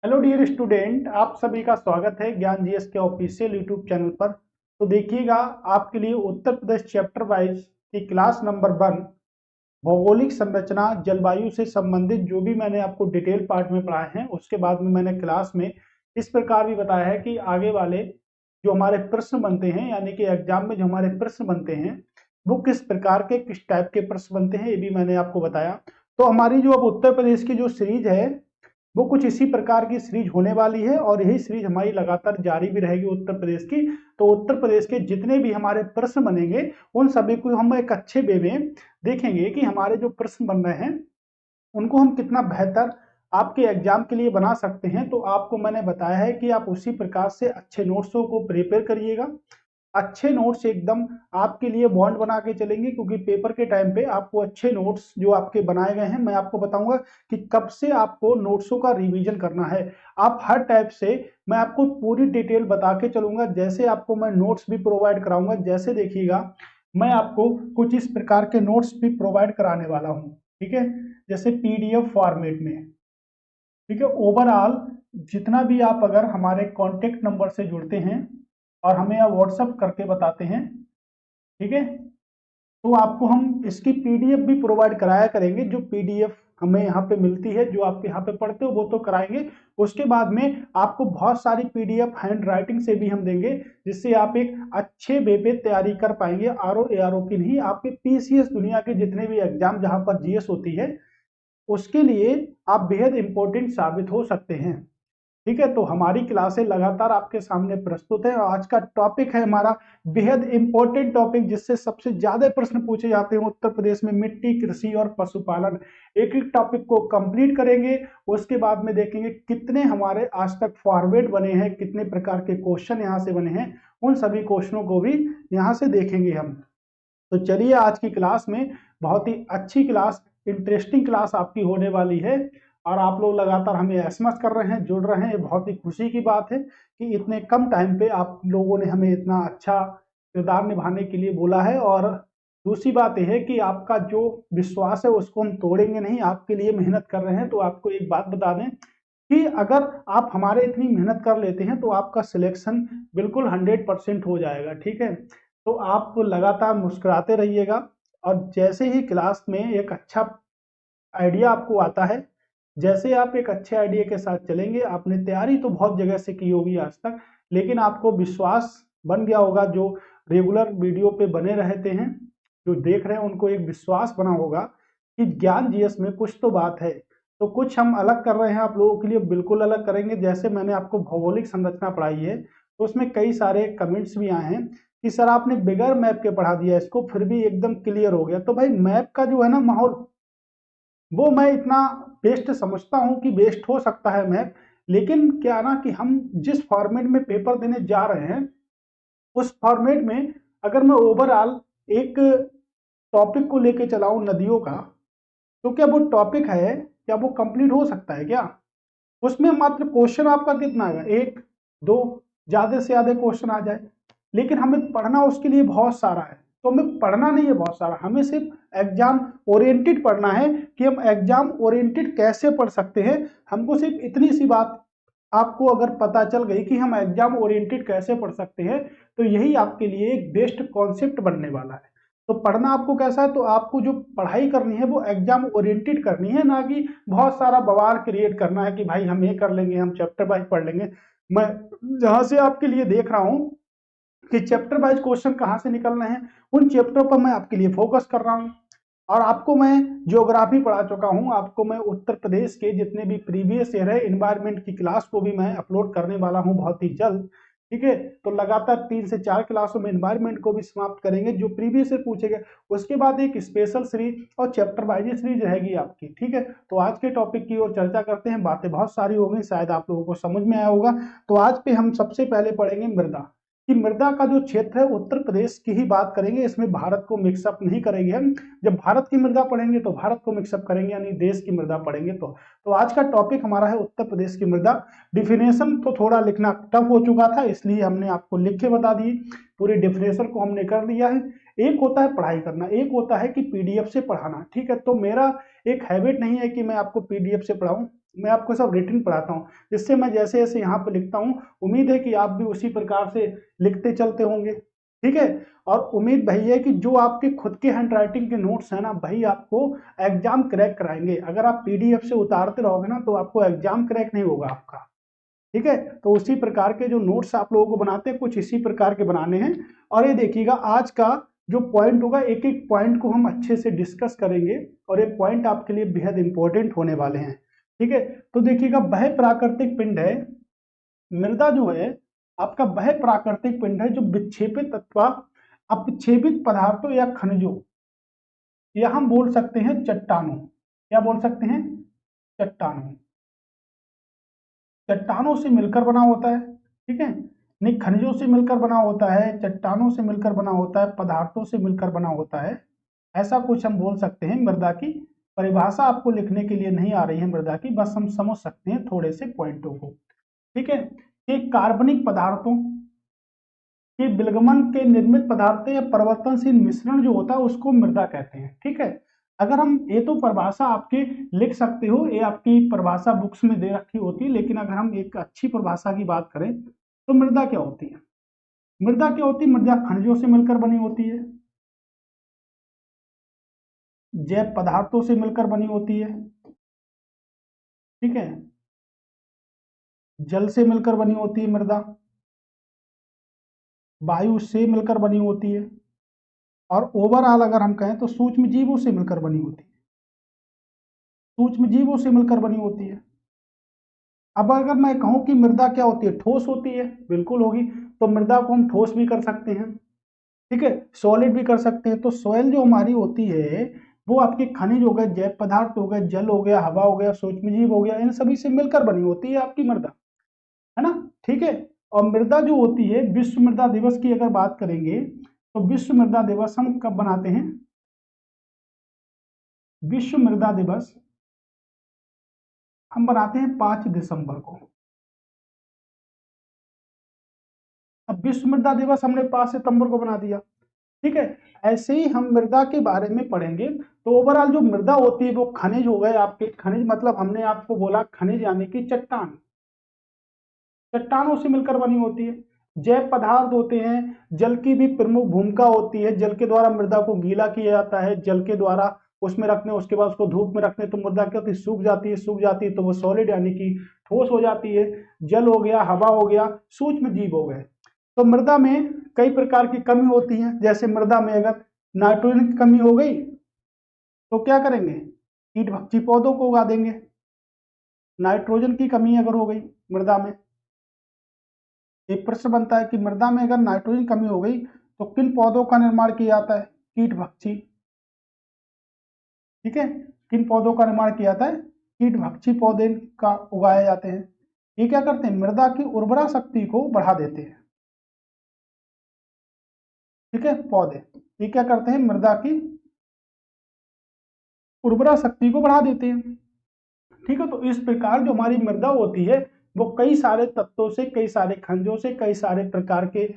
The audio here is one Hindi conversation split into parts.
हेलो डियर स्टूडेंट, आप सभी का स्वागत है ज्ञान जीएस के ऑफिशियल यूट्यूब चैनल पर। तो देखिएगा, आपके लिए उत्तर प्रदेश चैप्टर वाइज की क्लास नंबर 1 भौगोलिक संरचना जलवायु से संबंधित जो भी मैंने आपको डिटेल पार्ट में पढ़ाए हैं, उसके बाद में मैंने क्लास में इस प्रकार भी बताया है कि आगे वाले जो हमारे प्रश्न बनते हैं, यानी कि एग्जाम में जो हमारे प्रश्न बनते हैं वो किस प्रकार के किस टाइप के प्रश्न बनते हैं, ये भी मैंने आपको बताया। तो हमारी जो अब उत्तर प्रदेश की जो सीरीज है वो कुछ इसी प्रकार की सीरीज होने वाली है और यही सीरीज हमारी लगातार जारी भी रहेगी उत्तर प्रदेश की। तो उत्तर प्रदेश के जितने भी हमारे प्रश्न बनेंगे उन सभी को हम एक अच्छे वे में देखेंगे कि हमारे जो प्रश्न बन रहे हैं उनको हम कितना बेहतर आपके एग्जाम के लिए बना सकते हैं। तो आपको मैंने बताया है कि आप उसी प्रकार से अच्छे नोट्सों को प्रिपेयर करिएगा। अच्छे नोट्स एकदम आपके लिए बॉन्ड बना के चलेंगे, क्योंकि पेपर के टाइम पे आपको अच्छे नोट्स जो आपके बनाए गए हैं मैं आपको बताऊंगा कि कब से आपको नोट्सों का रिवीजन करना है। आप हर टाइप से मैं आपको पूरी डिटेल बता के चलूंगा, जैसे आपको मैं नोट्स भी प्रोवाइड कराऊंगा। जैसे देखिएगा, मैं आपको कुछ इस प्रकार के नोट्स भी प्रोवाइड कराने वाला हूँ, ठीक है, जैसे पीडीएफ फॉर्मेट में। ठीक है, ओवरऑल जितना भी आप अगर हमारे कॉन्टेक्ट नंबर से जुड़ते हैं और हमें आप व्हाट्सअप करके बताते हैं, ठीक है, तो आपको हम इसकी पीडीएफ भी प्रोवाइड कराया करेंगे। जो पीडीएफ हमें यहाँ पे मिलती है, जो आपके यहाँ पे पढ़ते हो वो तो कराएंगे, उसके बाद में आपको बहुत सारी पीडीएफ हैंड राइटिंग से भी हम देंगे, जिससे आप एक अच्छे वे पे तैयारी कर पाएंगे। आरओ एआरओ की नहीं, आपके पीसीएस दुनिया के जितने भी एग्जाम जहां पर जीएस होती है उसके लिए आप बेहद इंपॉर्टेंट साबित हो सकते हैं। ठीक है, तो हमारी क्लासें लगातार आपके सामने प्रस्तुत है और आज का टॉपिक है हमारा बेहद इंपॉर्टेंट टॉपिक, जिससे सबसे ज्यादा प्रश्न पूछे जाते हैं उत्तर प्रदेश में, मिट्टी, कृषि और पशुपालन। एक एक टॉपिक को कंप्लीट करेंगे, उसके बाद में देखेंगे कितने हमारे आज तक फॉर्मेट बने हैं, कितने प्रकार के क्वेश्चन यहाँ से बने हैं, उन सभी क्वेश्चनों को भी यहाँ से देखेंगे हम। तो चलिए, आज की क्लास में बहुत ही अच्छी क्लास, इंटरेस्टिंग क्लास आपकी होने वाली है। और आप लोग लगातार हमें एसएमएस कर रहे हैं, जुड़ रहे हैं, ये बहुत ही खुशी की बात है कि इतने कम टाइम पे आप लोगों ने हमें इतना अच्छा किरदार निभाने के लिए बोला है। और दूसरी बात यह है कि आपका जो विश्वास है उसको हम तोड़ेंगे नहीं, आपके लिए मेहनत कर रहे हैं। तो आपको एक बात बता दें कि अगर आप हमारे इतनी मेहनत कर लेते हैं तो आपका सिलेक्शन बिल्कुल 100% हो जाएगा। ठीक है, तो आप लगातार मुस्कुराते रहिएगा और जैसे ही क्लास में एक अच्छा आइडिया आपको आता है, जैसे आप एक अच्छे आइडिया के साथ चलेंगे, आपने तैयारी तो बहुत जगह से की होगी आज तक, लेकिन आपको विश्वास बन गया होगा, जो रेगुलर वीडियो पे बने रहते हैं, जो देख रहे हैं उनको एक विश्वास बना होगा कि ज्ञान जीएस में कुछ तो बात है। तो कुछ हम अलग कर रहे हैं आप लोगों के लिए, बिल्कुल अलग करेंगे। जैसे मैंने आपको भौगोलिक संरचना पढ़ाई है, तो उसमें कई सारे कमेंट्स भी आए हैं कि सर आपने बिगर मैप के पढ़ा दिया इसको, फिर भी एकदम क्लियर हो गया। तो भाई मैप का जो है ना माहौल, वो मैं इतना बेस्ट समझता हूं कि बेस्ट हो सकता है मैप, लेकिन क्या ना कि हम जिस फॉर्मेट में पेपर देने जा रहे हैं उस फॉर्मेट में अगर मैं ओवरऑल एक टॉपिक को लेके चलाऊं नदियों का, तो क्या वो टॉपिक है, क्या वो कंप्लीट हो सकता है क्या? उसमें मात्र क्वेश्चन आपका कितना आएगा, एक दो, ज्यादा से ज्यादा क्वेश्चन आ जाए, लेकिन हमें पढ़ना उसके लिए बहुत सारा है। तो हमें पढ़ना नहीं है बहुत सारा, हमें सिर्फ एग्जाम ओरिएंटेड पढ़ना है कि हम एग्जाम ओरिएंटेड कैसे पढ़ सकते हैं। हमको सिर्फ इतनी सी बात आपको अगर पता चल गई कि हम एग्जाम ओरिएंटेड कैसे पढ़ सकते हैं, तो यही आपके लिए एक बेस्ट कॉन्सेप्ट बनने वाला है। तो पढ़ना आपको कैसा है, तो आपको जो पढ़ाई करनी है वो एग्जाम ओरिएंटेड करनी है, ना कि बहुत सारा बवाल क्रिएट करना है कि भाई हम ये कर लेंगे, हम चैप्टर वाइज पढ़ लेंगे। मैं जहां से आपके लिए देख रहा हूं कि चैप्टर वाइज क्वेश्चन कहाँ से निकल रहे हैं, उन चैप्टर पर मैं आपके लिए फोकस कर रहा हूँ। और आपको मैं ज्योग्राफी पढ़ा चुका हूँ, आपको मैं उत्तर प्रदेश के जितने भी प्रीवियस ईयर है इन्वायरमेंट की क्लास को भी मैं अपलोड करने वाला हूँ बहुत ही जल्द। ठीक है, तो लगातार 3 से 4 क्लासों में इन्वायरमेंट को भी समाप्त करेंगे, जो प्रीवियस ईयर पूछे गए। उसके बाद एक स्पेशल सीरीज और चैप्टर वाइज सीरीज रहेगी आपकी। ठीक है, तो आज के टॉपिक की ओर चर्चा करते हैं। बातें बहुत सारी हो गई, शायद आप लोगों को समझ में आया होगा। तो आज पे हम सबसे पहले पढ़ेंगे मृदा, कि मृदा का जो क्षेत्र है उत्तर प्रदेश की ही बात करेंगे, इसमें भारत को मिक्सअप नहीं करेंगे हम। जब भारत की मृदा पढ़ेंगे तो भारत को मिक्सअप करेंगे, यानी देश की मृदा पढ़ेंगे। तो आज का टॉपिक हमारा है उत्तर प्रदेश की मृदा। डिफिनेशन तो थोड़ा लिखना टफ हो चुका था, इसलिए हमने आपको लिख के बता दी, पूरी डिफिनेशन को हमने कर लिया है। एक होता है पढ़ाई करना, एक होता है कि पीडीएफ से पढ़ाना। ठीक है, तो मेरा एक हैबिट नहीं है कि मैं आपको पीडीएफ से पढ़ाऊं, मैं आपको सब रिटन पढ़ाता हूँ, जिससे मैं जैसे जैसे यहाँ पे लिखता हूँ, उम्मीद है कि आप भी उसी प्रकार से लिखते चलते होंगे। ठीक है, और उम्मीद भाई है कि जो आपके खुद के हैंड राइटिंग के नोट्स है ना भाई, आपको एग्जाम क्रैक कराएंगे। अगर आप पीडीएफ से उतारते रहोगे ना तो आपको एग्जाम क्रैक नहीं होगा आपका। ठीक है, तो उसी प्रकार के जो नोट्स आप लोगों को बनाते हैं, कुछ इसी प्रकार के बनाने हैं। और ये देखिएगा, आज का जो पॉइंट होगा, एक एक पॉइंट को हम अच्छे से डिस्कस करेंगे, और ये पॉइंट आपके लिए बेहद इंपॉर्टेंट होने वाले हैं। ठीक है, तो देखिएगा, वह प्राकृतिक पिंड है, मृदा जो है आपका, वह प्राकृतिक पिंड है जो विक्षेपित अथवा अपक्षेपित पदार्थों या खनिजों, या हम बोल सकते हैं चट्टानों, क्या बोल सकते हैं, चट्टानों, चट्टानों से मिलकर बना होता है। ठीक है, नहीं, खनिजों से मिलकर बना होता है, चट्टानों से मिलकर बना होता है, पदार्थों से मिलकर बना होता है, ऐसा कुछ हम बोल सकते हैं। मृदा की परिभाषा आपको लिखने के लिए नहीं आ रही है मृदा की, बस हम समझ सकते हैं थोड़े से पॉइंटों को। ठीक है, कि कार्बनिक पदार्थों के विलगमन के निर्मित पदार्थ या परिवर्तनशील मिश्रण जो होता है उसको मृदा कहते हैं। ठीक है, अगर हम, ये तो परिभाषा आपके लिख सकते हो, ये आपकी परिभाषा बुक्स में दे रखी होती है, लेकिन अगर हम एक अच्छी परिभाषा की बात करें तो मृदा क्या होती है, मृदा क्या होती है, मृदा खनिजों से मिलकर बनी होती है, जैव पदार्थों से मिलकर बनी होती है। ठीक है, जल से मिलकर बनी होती है मृदा, वायु से मिलकर बनी होती है, और ओवरऑल अगर हम कहें तो सूक्ष्म जीवों से मिलकर बनी होती है, सूक्ष्म जीवों से मिलकर बनी होती है। अब अगर मैं कहूं कि मृदा क्या होती है, ठोस होती है, बिल्कुल होगी। तो मृदा को हम ठोस भी कर सकते हैं, ठीक है, सॉलिड भी कर सकते हैं। तो सॉइल जो हमारी होती है, वो आपके खनिज हो गए, जैव पदार्थ हो गए, जल हो गया, हवा हो गया, सूक्ष्मजीव हो गया, इन सभी से मिलकर बनी होती है आपकी मृदा, है ना। ठीक है, और मृदा जो होती है, विश्व मृदा दिवस की अगर बात करेंगे तो विश्व मृदा दिवस हम कब बनाते हैं, विश्व मृदा दिवस हम बनाते हैं 5 दिसंबर को। अब विश्व मृदा दिवस हमने 5 सितंबर को बना दिया। ठीक है, ऐसे ही हम मृदा के बारे में पढ़ेंगे। तो ओवरऑल जो मृदा होती है वो खनिज हो गए आपके, खनिज मतलब हमने आपको बोला खनिज यानी कि चट्टान, चट्टानों से मिलकर बनी होती है। जैव पदार्थ होते हैं, जल की भी प्रमुख भूमिका होती है, जल के द्वारा मृदा को गीला किया जाता है, जल के द्वारा उसमें रखने, उसके बाद उसको धूप में रखने तो मृदा क्या होती है, सूख जाती है, सूख जाती है तो वो सॉलिड यानी कि ठोस हो जाती है। जल हो गया, हवा हो गया, सूक्ष्म जीव हो गए। तो मृदा में कई प्रकार की कमी होती है, जैसे मृदा में अगर नाइट्रोजन की कमी हो गई तो क्या करेंगे, कीट भक्षी पौधों को उगा देंगे। नाइट्रोजन की कमी अगर हो गई मृदा में, एक प्रश्न बनता है कि मृदा में अगर नाइट्रोजन कमी हो गई तो किन पौधों का निर्माण किया जाता है, कीट भक्षी। ठीक है, किन पौधों का निर्माण किया जाता है, कीट भक्षी पौधे का उगाए जाते हैं। ये क्या करते हैं, मृदा की उर्वरा शक्ति को बढ़ा देते हैं। ठीक है, पौधे ये क्या करते हैं, मृदा की उर्वरा शक्ति को बढ़ा देते हैं। ठीक है, तो इस प्रकार जो हमारी मृदा होती है वो कई सारे तत्वों से, कई सारे खनिजों से, कई सारे प्रकार के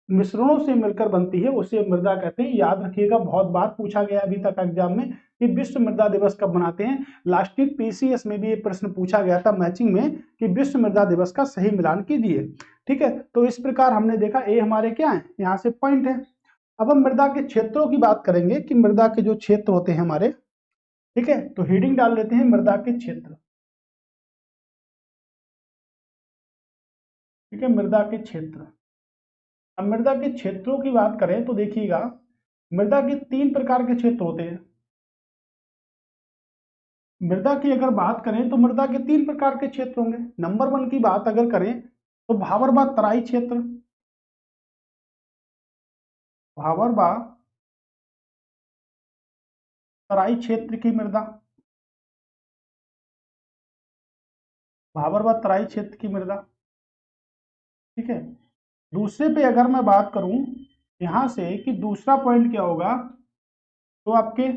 मिश्रणों से मिलकर बनती है, उसे मृदा कहते हैं। याद रखिएगा, बहुत बार पूछा गया अभी तक एग्जाम में कि विश्व मृदा दिवस कब मनाते हैं। लास्ट ईयर पीसीएस में भी ये प्रश्न पूछा गया था मैचिंग में कि विश्व मृदा दिवस का सही मिलान कीजिए। ठीक है, तो इस प्रकार हमने देखा, ये हमारे क्या है, यहाँ से पॉइंट है। अब हम मृदा के क्षेत्रों की बात करेंगे कि मृदा के जो क्षेत्र होते हैं हमारे, ठीक है, तो हेडिंग डाल लेते हैं मृदा के क्षेत्र। ठीक है, मृदा के क्षेत्र। अब मृदा के क्षेत्रों की बात करें तो देखिएगा, मृदा के 3 प्रकार के क्षेत्र होते हैं। मृदा की अगर बात करें तो मृदा के 3 प्रकार के क्षेत्र होंगे। नंबर 1 की बात अगर करें तो भाबरबा तराई क्षेत्र, भाबरबा तराई क्षेत्र की मृदा, भाबरबा तराई क्षेत्र की मृदा। ठीक है, दूसरे पे अगर मैं बात करूं यहां से कि दूसरा पॉइंट क्या होगा, तो आपके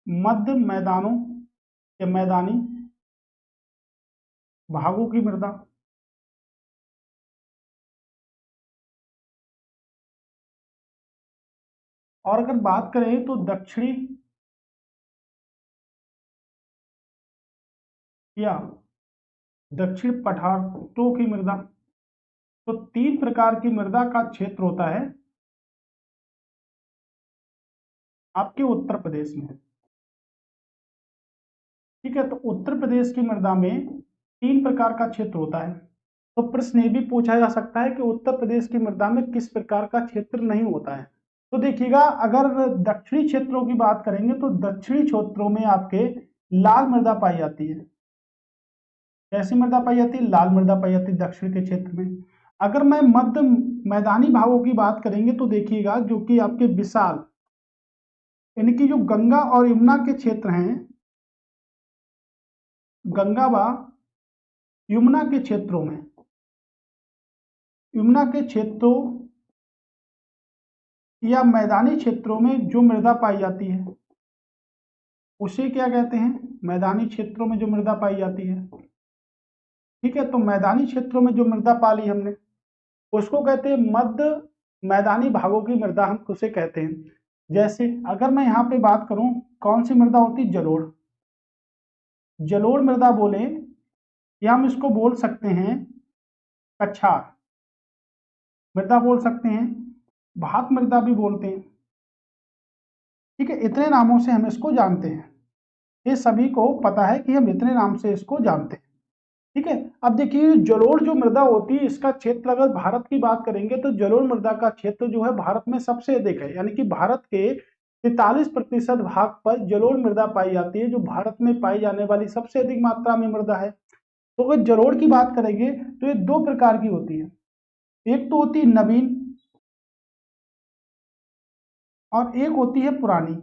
मध्य मैदानों या मैदानी भागों की मृदा। और अगर बात करें तो दक्षिणी या दक्षिण पठारों की मृदा। तो 3 प्रकार की मृदा का क्षेत्र होता है आपके उत्तर प्रदेश में। ठीक है, तो उत्तर प्रदेश की मृदा में 3 प्रकार का क्षेत्र होता है। तो प्रश्न ये भी पूछा जा सकता है कि उत्तर प्रदेश की मृदा में किस प्रकार का क्षेत्र नहीं होता है। तो देखिएगा, अगर दक्षिणी क्षेत्रों की बात करेंगे तो दक्षिणी क्षेत्रों में आपके लाल मृदा पाई जाती है। कैसी मृदा पाई जाती है? लाल मृदा पाई जाती है दक्षिण के क्षेत्र में। अगर मैं मध्य मैदानी भागों की बात करेंगे तो देखिएगा, जो कि आपके विशाल यानी कि जो गंगा और यमुना के क्षेत्र हैं, गंगा व यमुना के क्षेत्रों में, यमुना के क्षेत्रों या मैदानी क्षेत्रों में जो मृदा पाई जाती है उसे क्या कहते हैं? मैदानी क्षेत्रों में जो मृदा पाई जाती है। ठीक है, तो मैदानी क्षेत्रों में जो मृदा पाली हमने उसको कहते हैं मध्य मैदानी भागों की मृदा, हम उसे कहते हैं। जैसे अगर मैं यहाँ पे बात करूं, कौन सी मृदा होती है? जलोढ़। जलोढ़ मृदा बोले या हम इसको बोल सकते हैं कछार मृदा बोल सकते हैं, भात मृदा भी बोलते हैं। ठीक है, इतने नामों से हम इसको जानते हैं। ये सभी को पता है कि हम इतने नाम से इसको जानते हैं। ठीक है, अब देखिए जलोढ़ जो मृदा होती है इसका क्षेत्र अगर भारत की बात करेंगे तो जलोढ़ मृदा का क्षेत्र जो है भारत में सबसे अधिक है, यानी कि भारत के 43% भाग पर जलोढ़ मृदा पाई जाती है, जो भारत में पाई जाने वाली सबसे अधिक मात्रा में मृदा है। तो अगर जलोढ़ की बात करेंगे तो ये 2 प्रकार की होती है। एक तो होती है नवीन और एक होती है पुरानी।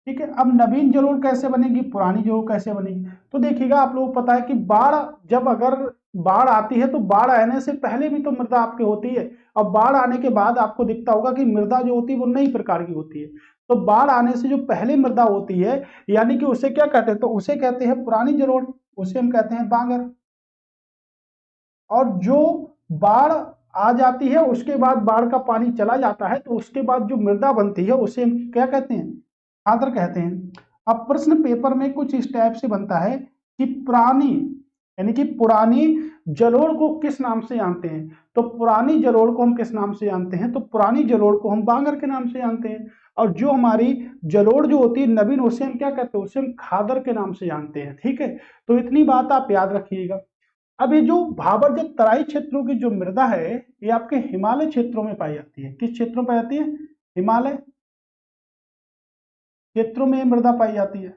ठीक है, अब नवीन जलोढ़ कैसे बनेगी, पुरानी जलोढ़ कैसे बनेगी? तो देखिएगा, आप लोगों को पता है कि बाढ़ जब अगर बाढ़ आती है तो बाढ़ आने से पहले भी तो मृदा आपके होती है, और बाढ़ आने के बाद आपको दिखता होगा कि मृदा जो होती है वो नई प्रकार की होती है। तो बाढ़ आने से जो पहले मृदा होती है, यानी कि उसे क्या कहते हैं? तो उसे कहते हैं पुरानी जलोढ़, उसे हम कहते हैं बांगर। और जो बाढ़ आ जाती है उसके बाद बाढ़ का पानी चला जाता है तो उसके बाद जो मृदा बनती है उसे हम क्या कहते हैं? खादर कहते हैं। अब प्रश्न पेपर में कुछ इस टाइप से बनता है कि पुरानी यानी कि पुरानी जलोढ़ को किस नाम से जानते हैं? तो पुरानी जलोढ़ को हम किस नाम से जानते हैं? तो पुरानी जलोढ़ को हम बांगर के नाम से जानते हैं। और जो हमारी जलोढ़ जो होती है नवीन, उसे हम क्या कहते हैं? उसे हम खादर के नाम से जानते हैं। ठीक है, तो इतनी बात आप याद रखिएगा। अब ये जो भाबर जो तराई क्षेत्रों की जो मृदा है ये आपके हिमालय क्षेत्रों में पाई जाती है। किस क्षेत्रों में पाई जाती है? हिमालय क्षेत्रों में मृदा पाई जाती है।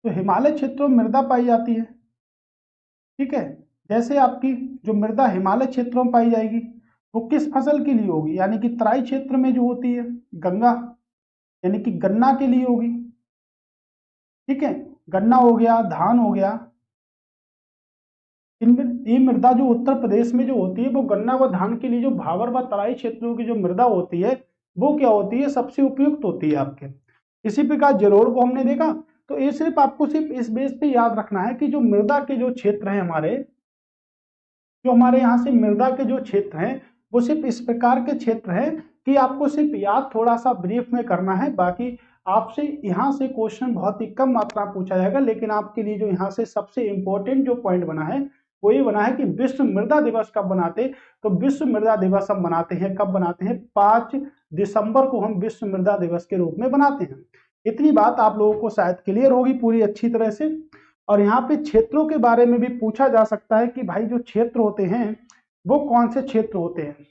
तो हिमालय क्षेत्रों में मृदा पाई जाती है। ठीक है, जैसे आपकी जो मृदा हिमालय क्षेत्रों में पाई जाएगी वो किस फसल के लिए होगी? यानी कि तराई क्षेत्र में जो होती है गंगा यानी कि गन्ना के लिए होगी। ठीक है, गन्ना हो गया, धान हो गया। इनमें ये मृदा जो उत्तर प्रदेश में जो होती है वो गन्ना व धान के लिए, जो भावर व तराई क्षेत्रों की जो मृदा होती है वो क्या होती है? सबसे उपयुक्त होती है आपके। इसी प्रकार जलोढ़ को हमने देखा। तो ये सिर्फ आपको सिर्फ इस बेस पे याद रखना है कि जो मृदा के जो क्षेत्र हैं हमारे, जो हमारे यहाँ से मृदा के जो क्षेत्र हैं वो सिर्फ इस प्रकार के क्षेत्र हैं कि आपको सिर्फ याद थोड़ा सा ब्रीफ में करना है। बाकी आपसे यहाँ से क्वेश्चन बहुत ही कम मात्रा में पूछा जाएगा, लेकिन आपके लिए जो यहाँ से सबसे इंपॉर्टेंट जो पॉइंट बना है वो ये बना है कि विश्व मृदा दिवस कब बनाते? तो विश्व मृदा दिवस हम बनाते हैं, कब बनाते हैं? 5 दिसंबर को हम विश्व मृदा दिवस के रूप में बनाते हैं। इतनी बात आप लोगों को शायद क्लियर होगी पूरी अच्छी तरह से। और यहाँ पे क्षेत्रों के बारे में भी पूछा जा सकता है कि भाई जो क्षेत्र होते हैं वो कौन से क्षेत्र होते हैं।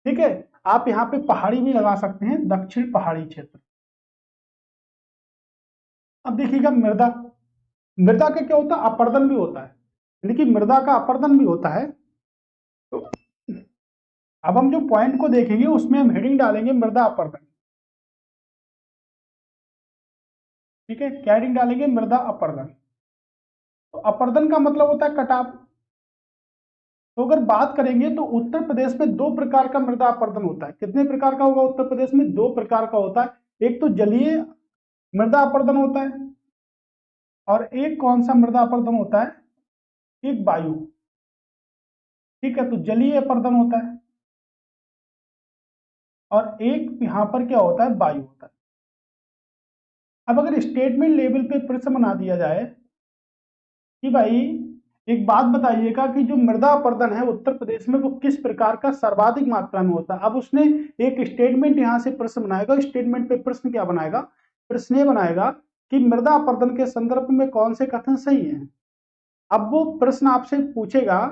ठीक है, आप यहाँ पे पहाड़ी भी लगा सकते हैं, दक्षिण पहाड़ी क्षेत्र। अब देखिएगा, मृदा मृदा का क्या होता है? अपर्दन भी होता है, यानी कि मृदा का अपर्दन भी होता है। तो अब हम जो पॉइंट को देखेंगे उसमें हम हेडिंग डालेंगे मृदा अपर्दन। ठीक है, क्या हेडिंग डालेंगे? मृदा अपर्दन। तो अपर्दन का मतलब होता है कटाव। तो अगर बात करेंगे तो उत्तर प्रदेश में 2 प्रकार का मृदा अपर्दन होता है। कितने प्रकार का होगा उत्तर प्रदेश में? 2 प्रकार का होता है। एक तो जलीय मृदा अपर्दन होता है और एक कौन सा मृदा अपर्दन होता है? एक वायु। ठीक है, तो जलीय अपर्दन होता है और एक यहाँ पर क्या होता है? वायु होता है। अब अगर स्टेटमेंट लेवल पे प्रश्न बना दिया जाए कि भाई एक बात बताइएगा कि जो मृदा अपरदन है उत्तर प्रदेश में वो किस प्रकार का सर्वाधिक मात्रा में होता है। अब उसने एक स्टेटमेंट यहां से प्रश्न बनाएगा, स्टेटमेंट पे प्रश्न क्या बनाएगा, प्रश्न ये बनाएगा कि मृदा अपरदन के संदर्भ में कौन से कथन सही है। अब वो प्रश्न आपसे पूछेगा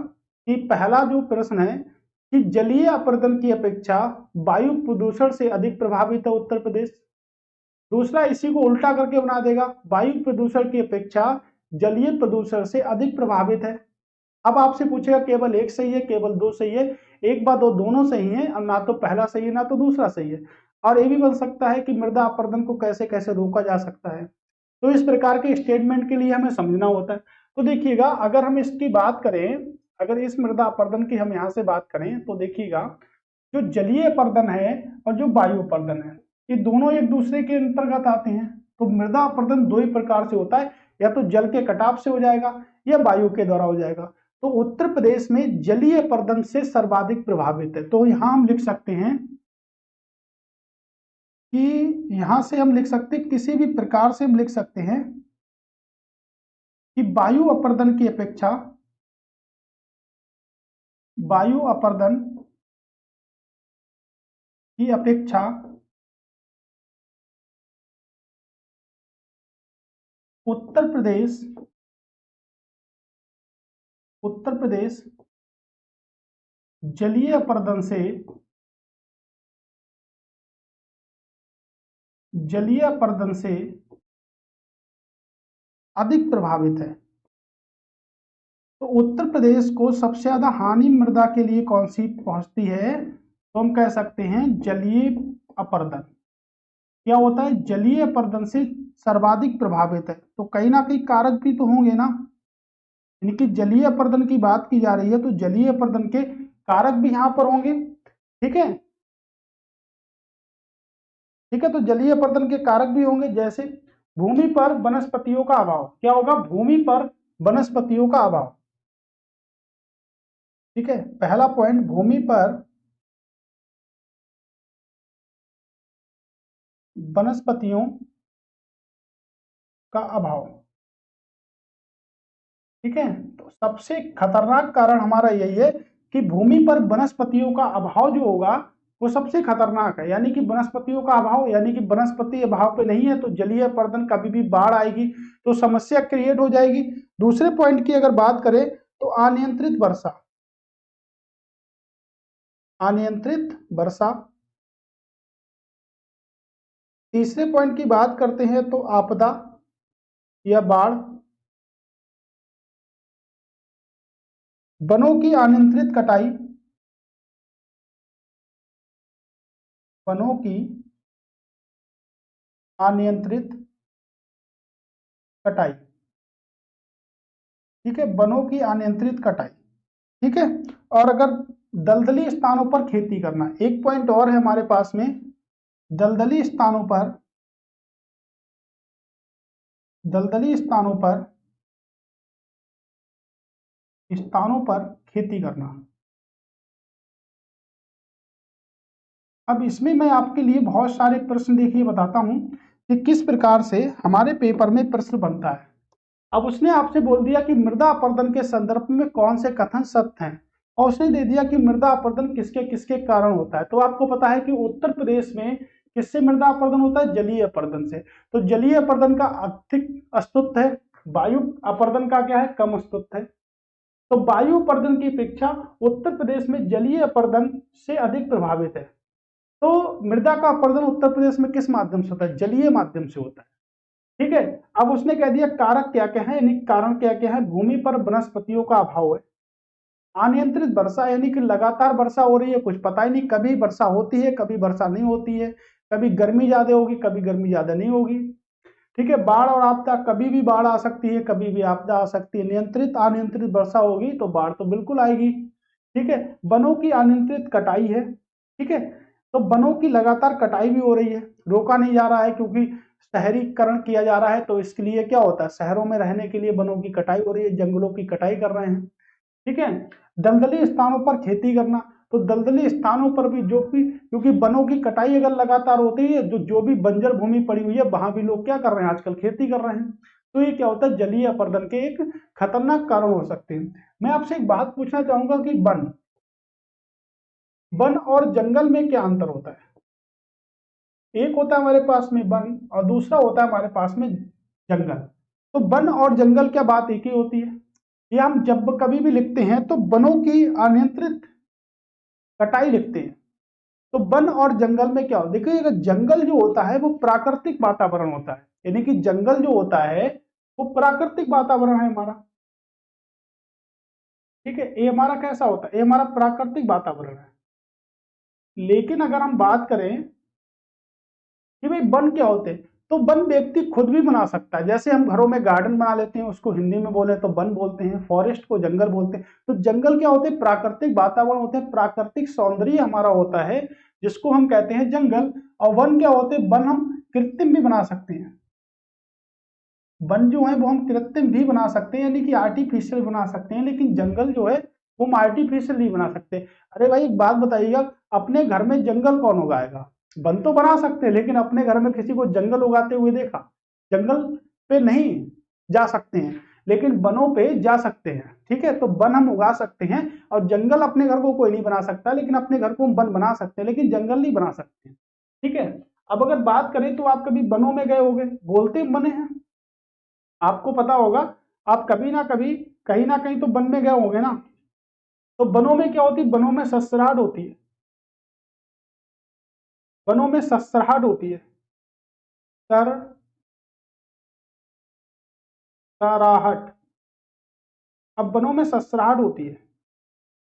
कि पहला जो प्रश्न है कि जलीय अपरदन की अपेक्षा वायु प्रदूषण से अधिक प्रभावित है उत्तर प्रदेश। दूसरा इसी को उल्टा करके बना देगा, वायु प्रदूषण की अपेक्षा जलीय प्रदूषण से अधिक प्रभावित है। अब आपसे पूछेगा केवल एक सही है, केवल दो सही है, एक बात दो दोनों सही है, अब ना तो पहला सही है ना तो दूसरा सही है। और ये भी बन सकता है कि मृदा अपरदन को कैसे कैसे रोका जा सकता है। तो इस प्रकार के स्टेटमेंट के लिए हमें समझना होता है। तो देखिएगा अगर हम इसकी बात करें, अगर इस मृदा अपरदन की हम यहाँ से बात करें तो देखिएगा जो जलीय अपरदन है और जो वायु अपरदन है ये दोनों एक दूसरे के अंतर्गत आते हैं। तो मृदा अपरदन दो ही प्रकार से होता है, या तो जल के कटाव से हो जाएगा या वायु के द्वारा हो जाएगा। तो उत्तर प्रदेश में जलीय अपरदन से सर्वाधिक प्रभावित है। तो यहां हम लिख सकते हैं कि यहां से हम लिख सकते हैं, किसी भी प्रकार से हम लिख सकते हैं कि वायु अपरदन की अपेक्षा, वायु अपरदन की अपेक्षा उत्तर प्रदेश, उत्तर प्रदेश जलीय अपरदन से, जलीय अपरदन से अधिक प्रभावित है। तो उत्तर प्रदेश को सबसे ज्यादा हानि मृदा के लिए कौन सी पहुंचती है, तो हम कह सकते हैं जलीय अपरदन। क्या होता है, जलीय अपरदन से सर्वाधिक प्रभावित है। तो कहीं ना कहीं कारक भी तो होंगे ना, यानी कि जलीय अपरदन की बात की जा रही है तो जलीय अपरदन के कारक भी यहां पर होंगे। ठीक है, ठीक है। तो जलीय अपरदन के कारक भी होंगे, जैसे भूमि पर वनस्पतियों का अभाव। क्या होगा, भूमि पर वनस्पतियों का अभाव। ठीक है, पहला पॉइंट भूमि पर वनस्पतियों का अभाव। ठीक है, तो सबसे खतरनाक कारण हमारा यही है कि भूमि पर वनस्पतियों का अभाव जो होगा वो सबसे खतरनाक है। यानी कि वनस्पतियों का अभाव, यानी कि वनस्पति अभाव पे नहीं है तो जलीय अपरदन कभी भी बाढ़ आएगी तो समस्या क्रिएट हो जाएगी। दूसरे पॉइंट की अगर बात करें तो अनियंत्रित वर्षा, अनियंत्रित वर्षा। तीसरे पॉइंट की बात करते हैं तो आपदा या बाढ़। वनों की अनियंत्रित कटाई, वनों की अनियंत्रित कटाई। ठीक है, वनों की अनियंत्रित कटाई। ठीक है, और अगर दलदली स्थानों पर खेती करना, एक पॉइंट और है हमारे पास में, दलदली स्थानों पर, दलदली स्थानों पर खेती करना। अब इसमें मैं आपके लिए बहुत सारे प्रश्न देखिए बताता हूं कि किस प्रकार से हमारे पेपर में प्रश्न बनता है। अब उसने आपसे बोल दिया कि मृदा अपरदन के संदर्भ में कौन से कथन सत्य हैं, और उसने दे दिया कि मृदा अपरदन किसके किसके कारण होता है। तो आपको पता है कि उत्तर प्रदेश में किससे मृदा अपरदन होता है, जलीय अपरदन से। तो जलीय अपरदन का अधिक अस्तित्व है, वायु अपरदन का क्या है, कम अस्तित्व है। तो वायु अपरदन की अपेक्षा उत्तर प्रदेश में जलीय अपरदन से अधिक प्रभावित है। तो मृदा का अपरदन उत्तर प्रदेश में किस माध्यम से होता है, जलीय माध्यम से होता है। ठीक है, अब उसने कह दिया कारक क्या क्या है, यानी कारण क्या क्या है, भूमि पर वनस्पतियों का अभाव है, अनियंत्रित वर्षा यानी कि लगातार वर्षा हो रही है, कुछ पता ही नहीं कभी वर्षा होती है कभी वर्षा नहीं होती है, कभी गर्मी ज्यादा होगी कभी गर्मी ज्यादा नहीं होगी। ठीक है, बाढ़ और आपदा, कभी भी बाढ़ आ सकती है कभी भी आपदा आ सकती है। नियंत्रित अनियंत्रित वर्षा होगी तो बाढ़ तो बिल्कुल आएगी। ठीक है, वनों की अनियंत्रित कटाई है। ठीक है, तो वनों की लगातार कटाई भी हो रही है, रोका नहीं जा रहा है क्योंकि शहरीकरण किया जा रहा है। तो इसके लिए क्या होता है, शहरों में रहने के लिए वनों की कटाई हो रही है, जंगलों की कटाई कर रहे हैं। ठीक है, दलदली स्थानों पर खेती करना, तो दलदली स्थानों पर भी जो भी, क्योंकि वनों की कटाई अगर लगातार होती है, जो भी बंजर भूमि पड़ी हुई है वहां भी लोग क्या कर रहे हैं, आजकल खेती कर रहे हैं। तो ये क्या होता है, जलीय अपरदन के एक खतरनाक कारण हो सकते हैं। मैं आपसे एक बात पूछना चाहूंगा कि वन वन और जंगल में क्या अंतर होता है। एक होता है हमारे पास में वन और दूसरा होता है हमारे पास में जंगल। तो वन और जंगल क्या बात एक ही होती है। ये हम जब कभी भी लिखते हैं तो वनों की अनियंत्रित कटाई लिखते हैं। तो वन और जंगल में क्या होता है, देखिए अगर जंगल जो होता है वो प्राकृतिक वातावरण होता है, यानी कि जंगल जो होता है वो प्राकृतिक वातावरण है हमारा। ठीक है, ये हमारा कैसा होता है, ये हमारा प्राकृतिक वातावरण है। लेकिन अगर हम बात करें कि भाई वन क्या होते हैं, तो वन व्यक्ति खुद भी बना सकता है। जैसे हम घरों में गार्डन बना लेते हैं, उसको हिंदी में बोले तो वन बोलते हैं, फॉरेस्ट को जंगल बोलते हैं। तो जंगल क्या होते हैं, प्राकृतिक वातावरण होते हैं, प्राकृतिक सौंदर्य हमारा होता है जिसको हम कहते हैं जंगल। और वन क्या होते हैं, वन हम कृत्रिम भी बना सकते हैं। वन जो है वो हम कृत्रिम भी बना सकते हैं, यानी कि आर्टिफिशियल बना सकते हैं। लेकिन जंगल जो है वो हम आर्टिफिशियल नहीं बना सकते। अरे भाई एक बात बताइएगा, अपने घर में जंगल कौन उगाएगा। वन तो बना सकते हैं लेकिन अपने घर में किसी को जंगल उगाते हुए देखा, जंगल पे नहीं जा सकते हैं लेकिन वनों पे जा सकते हैं। ठीक है, तो वन हम उगा सकते हैं और जंगल अपने घर को कोई नहीं बना सकता, लेकिन अपने घर को हम वन बना सकते हैं लेकिन जंगल नहीं बना सकते। ठीक है, अब अगर बात करें तो आप कभी वनों में गए होंगे, बोलते बने हैं, आपको पता होगा, आप कभी ना कभी कहीं ना कहीं तो वन में गए होंगे ना। तो वनों में क्या होती है, वनों में ससराहट होती है, वनों में ससराहट होती है, सर सराहट। अब वनों में ससराहट होती है।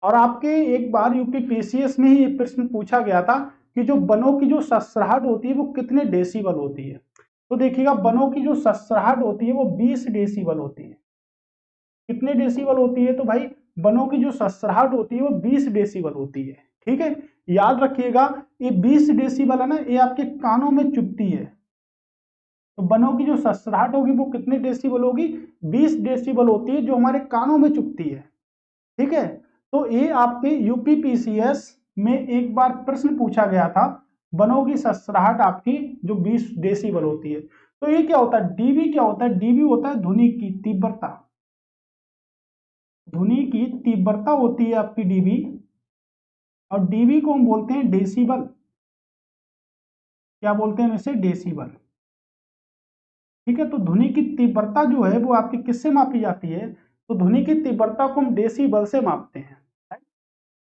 और आपके एक बार यूपी पीसीएस में ही एक प्रश्न पूछा गया था कि जो वनों की जो ससराहट होती है वो कितने डेसिबल होती है। तो देखिएगा, वनों की जो ससराहट होती है वो 20 डेसिबल होती है। कितने डेसिबल होती है, तो भाई वनों की जो ससराहट होती है वो 20 डेसिबल होती है। ठीक है, याद रखिएगा, ये 20 डेसिबल है ना, ये आपके कानों में चुभती है। तो वनों की जो ससराहट होगी वो कितने डेसिबल होगी, 20 डेसिबल होती है, जो हमारे कानों में चुभती है। ठीक है, तो ये आपके यूपीपीसीएस में एक बार प्रश्न पूछा गया था, वनों की ससराहट आपकी जो 20 डेसिबल होती है। तो ये क्या होता है, डीबी क्या होता है, डीबी होता है ध्वनि की तीव्रता। ध्वनि की तीव्रता होती है आपकी डीबी, और डीबी को हम बोलते हैं डेसिबल। क्या बोलते हैं इसे, डेसिबल। ठीक है, तो ध्वनि की तीव्रता जो है वो आपकी किससे मापी जाती है, तो ध्वनि की तीव्रता को हम डेसिबल से मापते हैं।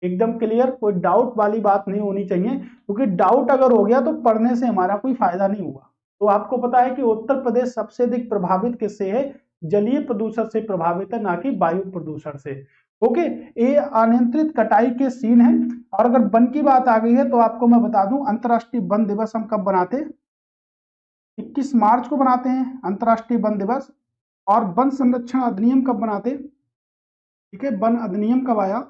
एकदम क्लियर, कोई डाउट वाली बात नहीं होनी चाहिए, क्योंकि डाउट अगर हो गया तो पढ़ने से हमारा कोई फायदा नहीं हुआ। तो आपको पता है कि उत्तर प्रदेश सबसे अधिक प्रभावित किससे है, जलीय प्रदूषण से प्रभावित है, ना कि वायु प्रदूषण से। ओके, ये अनियंत्रित कटाई के सीन है। और अगर वन की बात आ गई है तो आपको मैं बता दूं, अंतर्राष्ट्रीय वन दिवस हम कब बनाते हैं, 21 मार्च को बनाते हैं अंतर्राष्ट्रीय वन दिवस। और वन संरक्षण अधिनियम कब बनाते हैं, ठीक है, वन अधिनियम कब आया,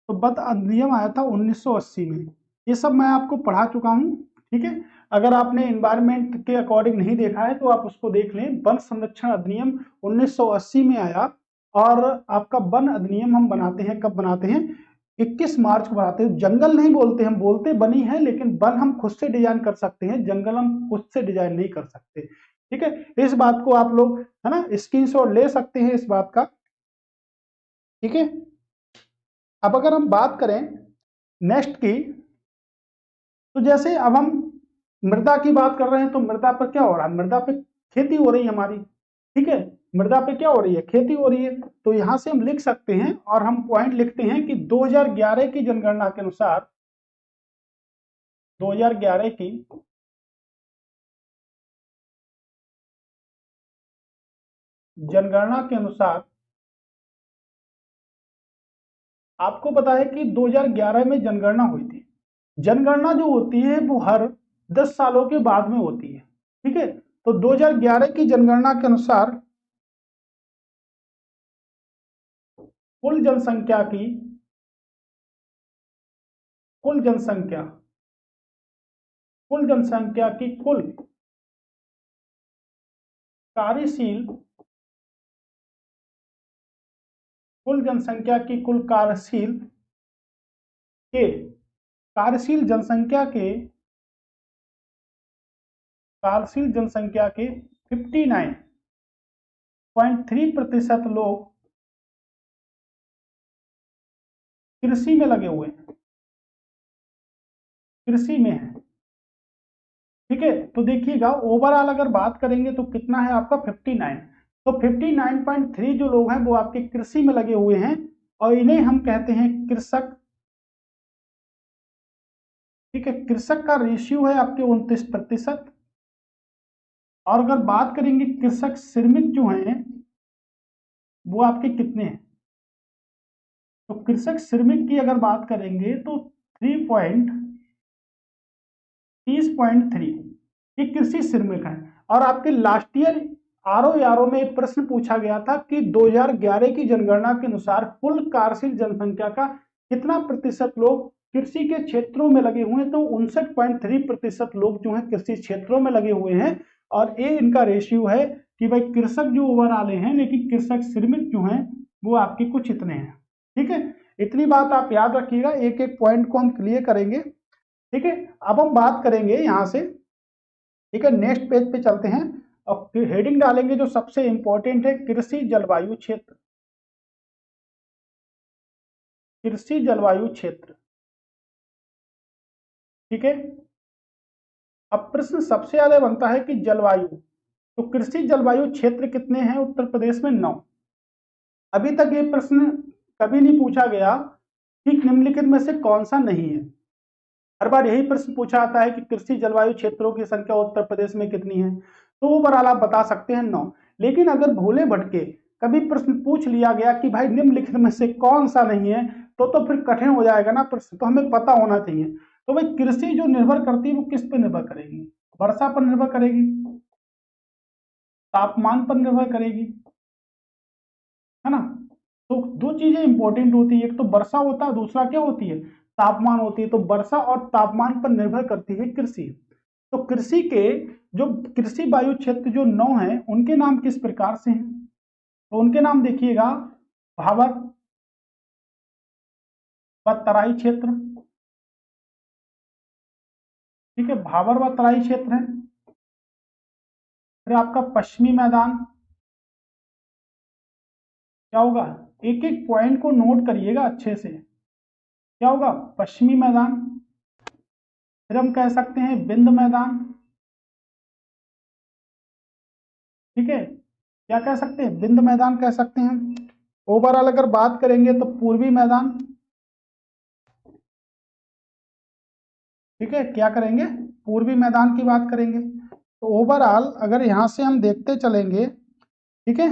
तो वन अधिनियम आया था 1980 में। ये सब मैं आपको पढ़ा चुका हूँ। ठीक है, अगर आपने एनवायरमेंट के अकॉर्डिंग नहीं देखा है तो आप उसको देख लें। वन संरक्षण अधिनियम 1980 में आया। और आपका वन अधिनियम हम बनाते हैं, कब बनाते हैं, 21 मार्च को बनाते हैं। जंगल नहीं बोलते, हम बोलते बनी है, लेकिन वन हम खुद से डिजाइन कर सकते हैं, जंगल हम खुद से डिजाइन नहीं कर सकते। ठीक है, इस बात को आप लोग है ना स्क्रीनशॉट ले सकते हैं इस बात का। ठीक है, अब अगर हम बात करें नेक्स्ट की, तो जैसे अब हम मृदा की बात कर रहे हैं, तो मृदा पर क्या हो रहा है, मृदा पे खेती हो रही है हमारी। ठीक है, मृदा पे क्या हो रही है, खेती हो रही है। तो यहां से हम लिख सकते हैं और हम पॉइंट लिखते हैं कि 2011 की जनगणना के अनुसार, 2011 की जनगणना के अनुसार आपको पता है कि 2011 में जनगणना हुई थी। जनगणना जो होती है वो हर 10 सालों के बाद में होती है। ठीक है, तो 2011 की जनगणना के अनुसार कुल जनसंख्या की, कुल जनसंख्या, कुल जनसंख्या की कुल कार्यशील, कुल जनसंख्या की कुल कार्यशील के कार्यशील जनसंख्या के 59.3% लोग कृषि में लगे हुए हैं, कृषि में है। ठीक है, तो देखिएगा ओवरऑल अगर बात करेंगे तो कितना है आपका 59, तो 59.3 जो लोग हैं वो आपके कृषि में लगे हुए हैं और इन्हें हम कहते हैं कृषक। ठीक है, कृषक का रेशियो है आपके 29%। और अगर बात करेंगे कृषक श्रमिक जो हैं वो आपके कितने हैं, तो कृषक श्रमिक की अगर बात करेंगे तो 30.3 ये कृषि श्रमिक है। और आपके लास्ट ईयर आरओ में एक प्रश्न पूछा गया था कि 2011 की जनगणना के अनुसार कुल कार्यशील जनसंख्या का कितना प्रतिशत लोग कृषि के क्षेत्रों में लगे हुए हैं, तो 59.3% लोग जो हैं कृषि क्षेत्रों में लगे हुए हैं। और ये इनका रेशियो है कि भाई कृषक जो ओवरऑल हैं, लेकिन कृषक श्रमिक जो हैं वो आपके कुछ इतने हैं। ठीक है, इतनी बात आप याद रखिएगा, एक एक पॉइंट को हम क्लियर करेंगे। ठीक है, अब हम बात करेंगे यहां से। ठीक है, नेक्स्ट पेज पे चलते हैं और हेडिंग डालेंगे जो सबसे इंपॉर्टेंट है, कृषि जलवायु क्षेत्र। कृषि जलवायु क्षेत्र। ठीक है, अब प्रश्न सबसे ज्यादा बनता है कि जलवायु, तो कृषि जलवायु क्षेत्र कितने हैं उत्तर प्रदेश में? 9। अभी तक ये प्रश्न कभी नहीं पूछा गया कि निम्नलिखित में से कौन सा नहीं है। हर बार यही प्रश्न पूछा आता है कि कृषि जलवायु क्षेत्रों की संख्या उत्तर प्रदेश में कितनी है, तो ओवरऑल आप बता सकते हैं 9। लेकिन अगर भोले भटके कभी प्रश्न पूछ लिया गया कि भाई निम्नलिखित में से कौन सा नहीं है, तो फिर कठिन हो जाएगा ना प्रश्न, तो हमें पता होना चाहिए। तो भाई कृषि जो निर्भर करती है वो किस पे निर्भर करेगी? वर्षा पर निर्भर करेगी, तापमान पर निर्भर करेगी, है ना। तो दो चीजें इंपॉर्टेंट होती है, एक तो वर्षा होता है, दूसरा क्या होती है? तापमान होती है। तो वर्षा और तापमान पर निर्भर करती है कृषि। तो कृषि के जो कृषि वायु क्षेत्र जो 9 है उनके नाम किस प्रकार से हैं, तो उनके नाम देखिएगा, भावर व तराई क्षेत्र। ठीक है, भावर व तराई क्षेत्र है। फिर आपका पश्चिमी मैदान क्या होगा, एक एक पॉइंट को नोट करिएगा अच्छे से, क्या होगा? पश्चिमी मैदान। फिर हम कह सकते हैं बिंद मैदान। ठीक है, क्या कह सकते हैं? बिंद मैदान कह सकते हैं। ओवरऑल अगर बात करेंगे तो पूर्वी मैदान। ठीक है, क्या करेंगे? पूर्वी मैदान की बात करेंगे। तो ओवरऑल अगर यहां से हम देखते चलेंगे, ठीक है,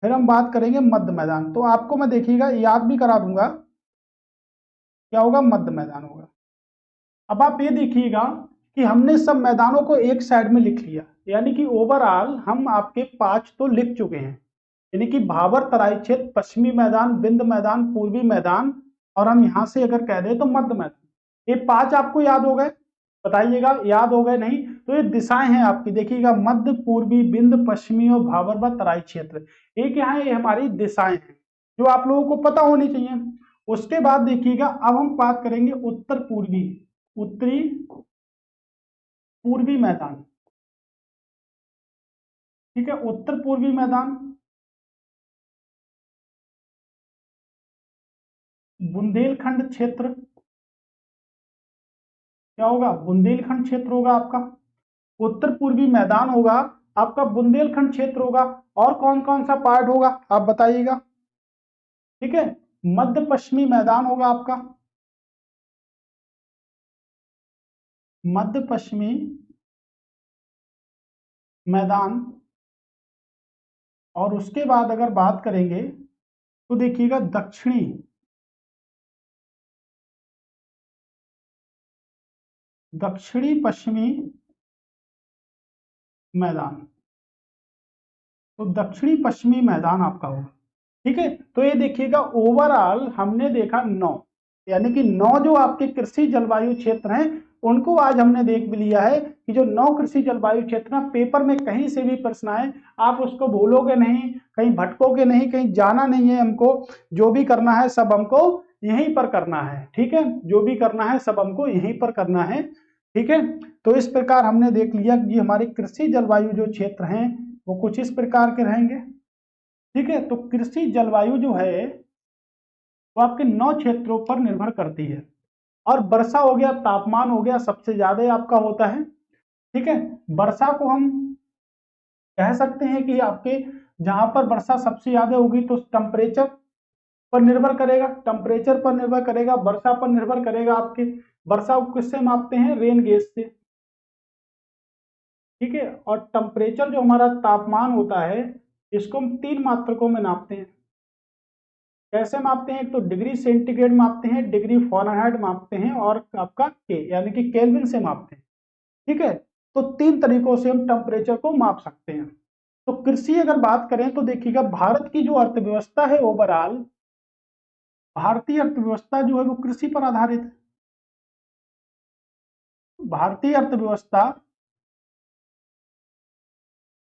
फिर हम बात करेंगे मध्य मैदान। तो आपको मैं देखिएगा याद भी करा दूंगा, क्या होगा? मध्य मैदान होगा। अब आप ये देखिएगा कि हमने सब मैदानों को एक साइड में लिख लिया, यानी कि ओवरऑल हम आपके 5 तो लिख चुके हैं, यानी कि भाबर तराई क्षेत्र, पश्चिमी मैदान, बिंद मैदान, पूर्वी मैदान, और हम यहां से अगर कह दें तो मध्य मैदान। ये 5 आपको याद हो गए? बताइएगा याद हो गए नहीं? तो ये दिशाएं हैं आपकी, देखिएगा मध्य, पूर्वी, बिंद, पश्चिमी और भाबर व तराई क्षेत्र। एक यहाँ ये हमारी दिशाएं हैं जो आप लोगों को पता होनी चाहिए। उसके बाद देखिएगा अब हम बात करेंगे उत्तर पूर्वी, उत्तरी पूर्वी मैदान। ठीक है, उत्तर पूर्वी मैदान, बुंदेलखंड क्षेत्र। क्या होगा? बुंदेलखंड क्षेत्र होगा आपका। उत्तर पूर्वी मैदान होगा आपका, बुंदेलखंड क्षेत्र होगा। और कौन कौन सा पार्ट होगा आप बताइएगा? ठीक है, मध्य पश्चिमी मैदान होगा आपका, मध्य पश्चिमी मैदान। और उसके बाद अगर बात करेंगे तो देखिएगा दक्षिणी, दक्षिणी पश्चिमी मैदान। तो दक्षिणी पश्चिमी मैदान आपका होगा। ठीक है, तो ये देखिएगा ओवरऑल हमने देखा 9, यानी कि 9 जो आपके कृषि जलवायु क्षेत्र हैं उनको आज हमने देख भी लिया है कि जो 9 कृषि जलवायु क्षेत्र ना, पेपर में कहीं से भी प्रश्न आए आप उसको भूलोगे नहीं, कहीं भटकोगे नहीं, कहीं जाना नहीं है हमको। जो भी करना है सब हमको यहीं पर करना है, ठीक है, जो भी करना है सब हमको यहीं पर करना है, ठीक है। तो इस प्रकार हमने देख लिया कि हमारे कृषि जलवायु जो क्षेत्र हैं वो कुछ इस प्रकार के रहेंगे, ठीक है। तो कृषि जलवायु जो है वो आपके 9 क्षेत्रों पर निर्भर करती है, और वर्षा हो गया, तापमान हो गया, सबसे ज्यादा आपका होता है, ठीक है। वर्षा को हम कह सकते हैं कि आपके जहां पर वर्षा सबसे ज्यादा होगी तो टेम्परेचर पर निर्भर करेगा, टेम्परेचर पर निर्भर करेगा, वर्षा पर निर्भर करेगा। आपके वर्षा को किससे मापते हैं? रेन गेज से, ठीक है। और टेम्परेचर जो हमारा तापमान होता है इसको हम 3 मात्रकों में नापते हैं। कैसे मापते हैं? एक तो डिग्री सेंटीग्रेड मापते हैं, डिग्री फ़ारेनहाइट मापते हैं, और आपका के यानी कि केल्विन से मापते हैं, ठीक है। तो 3 तरीकों से हम टेम्परेचर को माप सकते हैं। तो कृषि अगर बात करें तो देखिएगा, भारत की जो अर्थव्यवस्था है ओवरऑल, भारतीय अर्थव्यवस्था जो है वो कृषि पर आधारित है। भारतीय अर्थव्यवस्था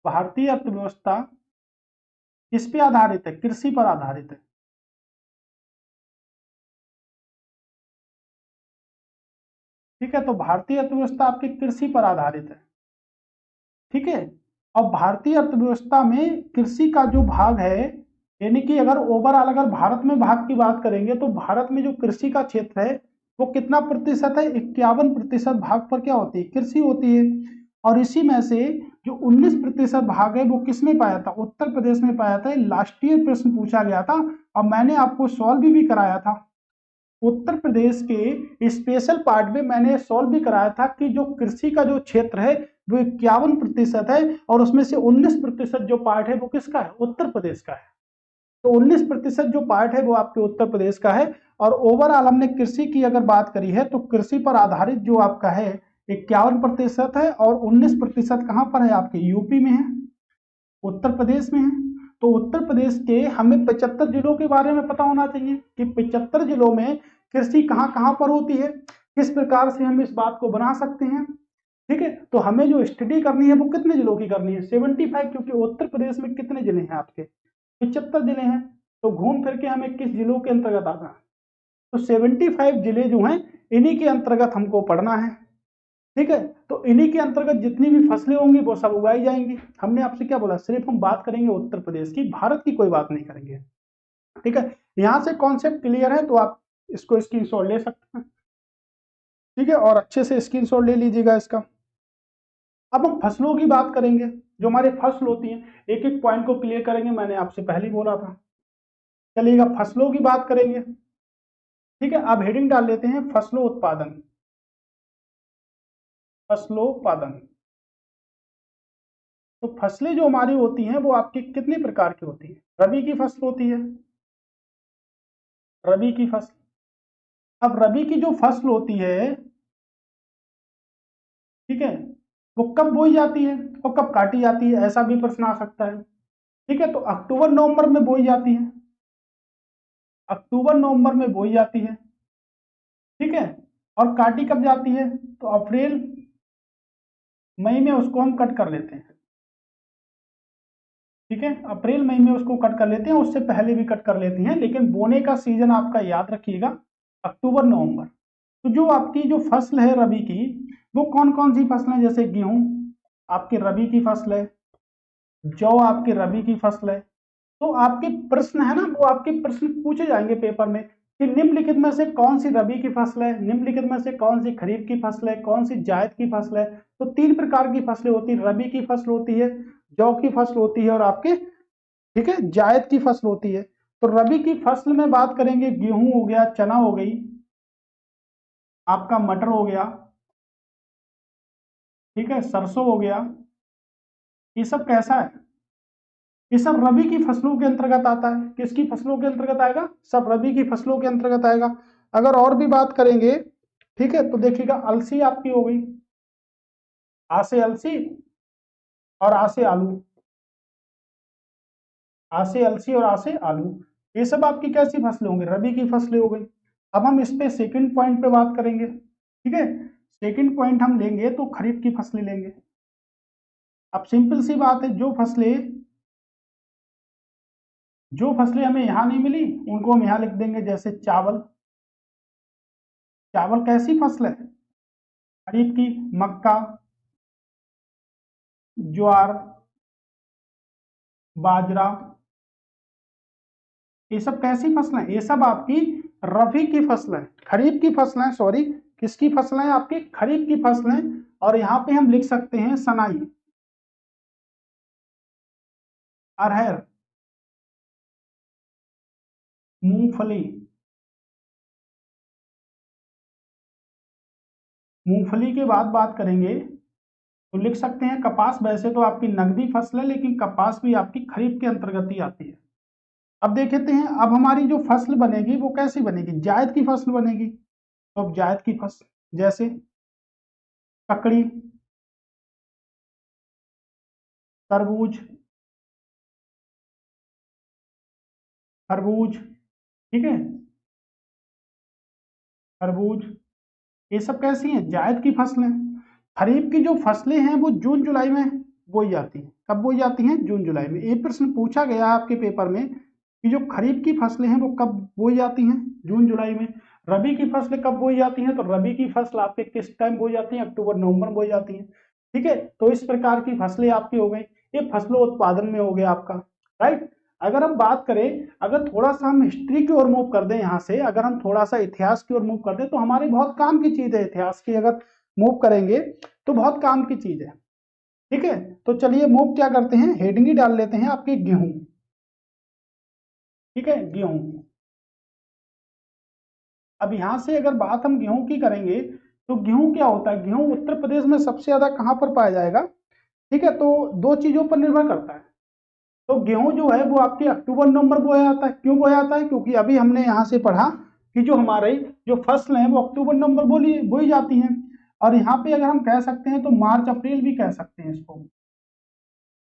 भारतीय अर्थव्यवस्था किस पे आधारित है? कृषि पर आधारित है, ठीक है। तो भारतीय अर्थव्यवस्था आपकी कृषि पर आधारित है, ठीक है। अब भारतीय अर्थव्यवस्था में कृषि का जो भाग है, यानी कि अगर ओवरऑल अगर भारत में भाग की बात करेंगे तो भारत में जो कृषि का क्षेत्र है वो कितना प्रतिशत है? 51% भाग पर क्या होती है? कृषि होती है। और इसी में से जो 19% भाग है वो किस में पाया था? उत्तर प्रदेश में पाया था। लास्ट ईयर प्रश्न पूछा गया था और मैंने आपको सॉल्व भी कराया था। उत्तर प्रदेश के स्पेशल पार्ट में मैंने सॉल्व भी कराया था कि जो कृषि का जो क्षेत्र है वो 51% है, और उसमें से 19% जो पार्ट है वो किसका है? उत्तर प्रदेश का है। तो 19% जो पार्ट है वो आपके उत्तर प्रदेश का है। और ओवरऑल हमने कृषि की अगर बात करी है तो कृषि पर आधारित जो आपका है 51% है, और 19% कहां पर है? आपके यूपी में है, उत्तर प्रदेश में है। तो उत्तर प्रदेश के हमें 75 जिलों के बारे में पता होना चाहिए कि 75 जिलों में कृषि कहां कहां पर होती है, किस प्रकार से हम इस बात को बना सकते हैं, ठीक है। तो हमें जो स्टडी करनी है वो कितने जिलों की करनी है? 75, क्योंकि उत्तर प्रदेश में कितने जिले हैं आपके? 75 जिले हैं। तो घूम फिर के हमें किस जिलों के अंतर्गत आना है? तो 75 जिले जो हैं इन्हीं के अंतर्गत हमको पढ़ना है, ठीक है। तो इन्हीं के अंतर्गत जितनी भी फसलें होंगी वो सब उगाई जाएंगी। हमने आपसे क्या बोला? सिर्फ हम बात करेंगे उत्तर प्रदेश की, भारत की कोई बात नहीं करेंगे, ठीक है। यहां से कॉन्सेप्ट क्लियर है तो आप इसको स्क्रीनशॉट ले सकते हैं, ठीक है, और अच्छे से स्क्रीनशॉट ले लीजिएगा इसका। अब हम फसलों की बात करेंगे, जो हमारे फसल होती हैं, एक एक पॉइंट को क्लियर करेंगे, मैंने आपसे पहले ही बोला था। चलिएगा, फसलों की बात करेंगे, ठीक है। अब हेडिंग डाल लेते हैं फसलों उत्पादन। फसलोत्पादन। तो फसलें जो हमारी होती हैं वो आपकी कितने प्रकार की होती है? रबी की फसल होती है, रबी की फसल। अब रबी की जो फसल होती है, ठीक है, वो कब बोई जाती है और कब काटी जाती है? ऐसा भी प्रश्न आ सकता है, ठीक है। तो अक्टूबर नवंबर में बोई जाती है, अक्टूबर नवंबर में बोई जाती है, ठीक है। और काटी कब जाती है? तो अप्रैल मई में उसको हम कट कर लेते हैं, ठीक है। अप्रैल मई में उसको कट कर लेते हैं, उससे पहले भी कट कर लेते हैं, लेकिन बोने का सीजन आपका याद रखिएगा अक्टूबर नवंबर। तो जो आपकी जो फसल है रबी की, वो कौन कौन सी फसल है? जैसे गेहूं आपकी रबी की फसल है, जौ आपकी रबी की फसल है। तो आपके प्रश्न है ना, वो आपके प्रश्न पूछे जाएंगे पेपर में कि निम्नलिखित में से कौन सी रबी की फसल है, निम्नलिखित में से कौन सी खरीफ की फसल है, कौन सी जायद की फसल है। तो 3 प्रकार की फसलें होती है, रबी की फसल होती है, जौ की फसल होती है, और आपके, ठीक है, जायद की फसल होती है। तो रबी की फसल में बात करेंगे, गेहूं हो गया, चना हो गई, आपका मटर हो गया, ठीक है, सरसों हो गया। ये सब कैसा है? ये सब रबी की फसलों के अंतर्गत आता है। किसकी फसलों के अंतर्गत आएगा? सब रबी की फसलों के अंतर्गत आएगा। अगर और भी बात करेंगे, ठीक है, तो देखिएगा, अलसी आपकी हो गई, आ से अलसी, और आ से आलू, आ से अलसी और आ से आलू, ये सब आपकी कैसी फसलें होंगी? रबी की फसलें हो गई। अब हम इस पे सेकंड पॉइंट पे बात करेंगे, ठीक है। सेकंड पॉइंट हम लेंगे तो खरीफ की फसलें लेंगे। अब सिंपल सी बात है, जो फसलें हमें यहाँ नहीं मिली उनको हम यहाँ लिख देंगे, जैसे चावल, चावल कैसी फसल है? खरीफ की। मक्का, ज्वार, बाजरा, ये सब कैसी फसलें? ये सब आपकी रबी की फसलें, खरीफ की फसलें, सॉरी, किसकी फसलें? आपकी खरीफ की फसलें। और यहां पे हम लिख सकते हैं सनाई, अरहर, मूंगफली। मूंगफली के बाद बात करेंगे तो लिख सकते हैं कपास। वैसे तो आपकी नकदी फसल है, लेकिन कपास भी आपकी खरीफ के अंतर्गत ही आती है। अब देखते हैं, अब हमारी जो फसल बनेगी वो कैसी बनेगी? जायद की फसल बनेगी। तो अब जायद की फसल जैसे ककड़ी, तरबूज, खरबूज, ठीक है, तरबूज, ये सब कैसी हैं? जायद की फसलें। खरीफ की जो फसलें हैं वो जून जुलाई में बोई जाती हैं। कब बोई जाती हैं? जून जुलाई में। एक प्रश्न पूछा गया आपके पेपर में कि जो खरीफ की फसलें हैं वो कब बोई जाती हैं? जून जुलाई में। रबी की फसलें कब बोई जाती हैं? तो रबी की फसल आपके किस टाइम बोई जाती हैं? अक्टूबर नवंबर में बोई जाती हैं। ठीक है, तो इस प्रकार की फसलें आपकी हो गई। ये फसलों उत्पादन में हो गया आपका, राइट। अगर हम बात करें, अगर थोड़ा सा हम हिस्ट्री की ओर मूव कर दें, यहाँ से अगर हम थोड़ा सा इतिहास की ओर मूव कर दें तो हमारे बहुत काम की चीज है। इतिहास की अगर मूव करेंगे तो बहुत काम की चीज है। ठीक है, तो चलिए मूव क्या करते हैं, हेडिंग ही डाल लेते हैं आपके गेहूं। ठीक है, गेहूं। अब यहां से अगर बात हम गेहूं की करेंगे तो गेहूं क्या होता है? गेहूं उत्तर प्रदेश में सबसे ज्यादा कहां पर पाया जाएगा? ठीक है, तो दो चीजों पर निर्भर करता है। तो गेहूं जो है वो आपके अक्टूबर नवंबर बोया जाता है। क्यों बोया जाता है? क्योंकि अभी हमने यहां से पढ़ा कि जो हमारे जो फसल है वो अक्टूबर नवंबर बोली बोई जाती हैं। और यहाँ पे अगर हम कह सकते हैं तो मार्च अप्रैल भी कह सकते हैं इसको।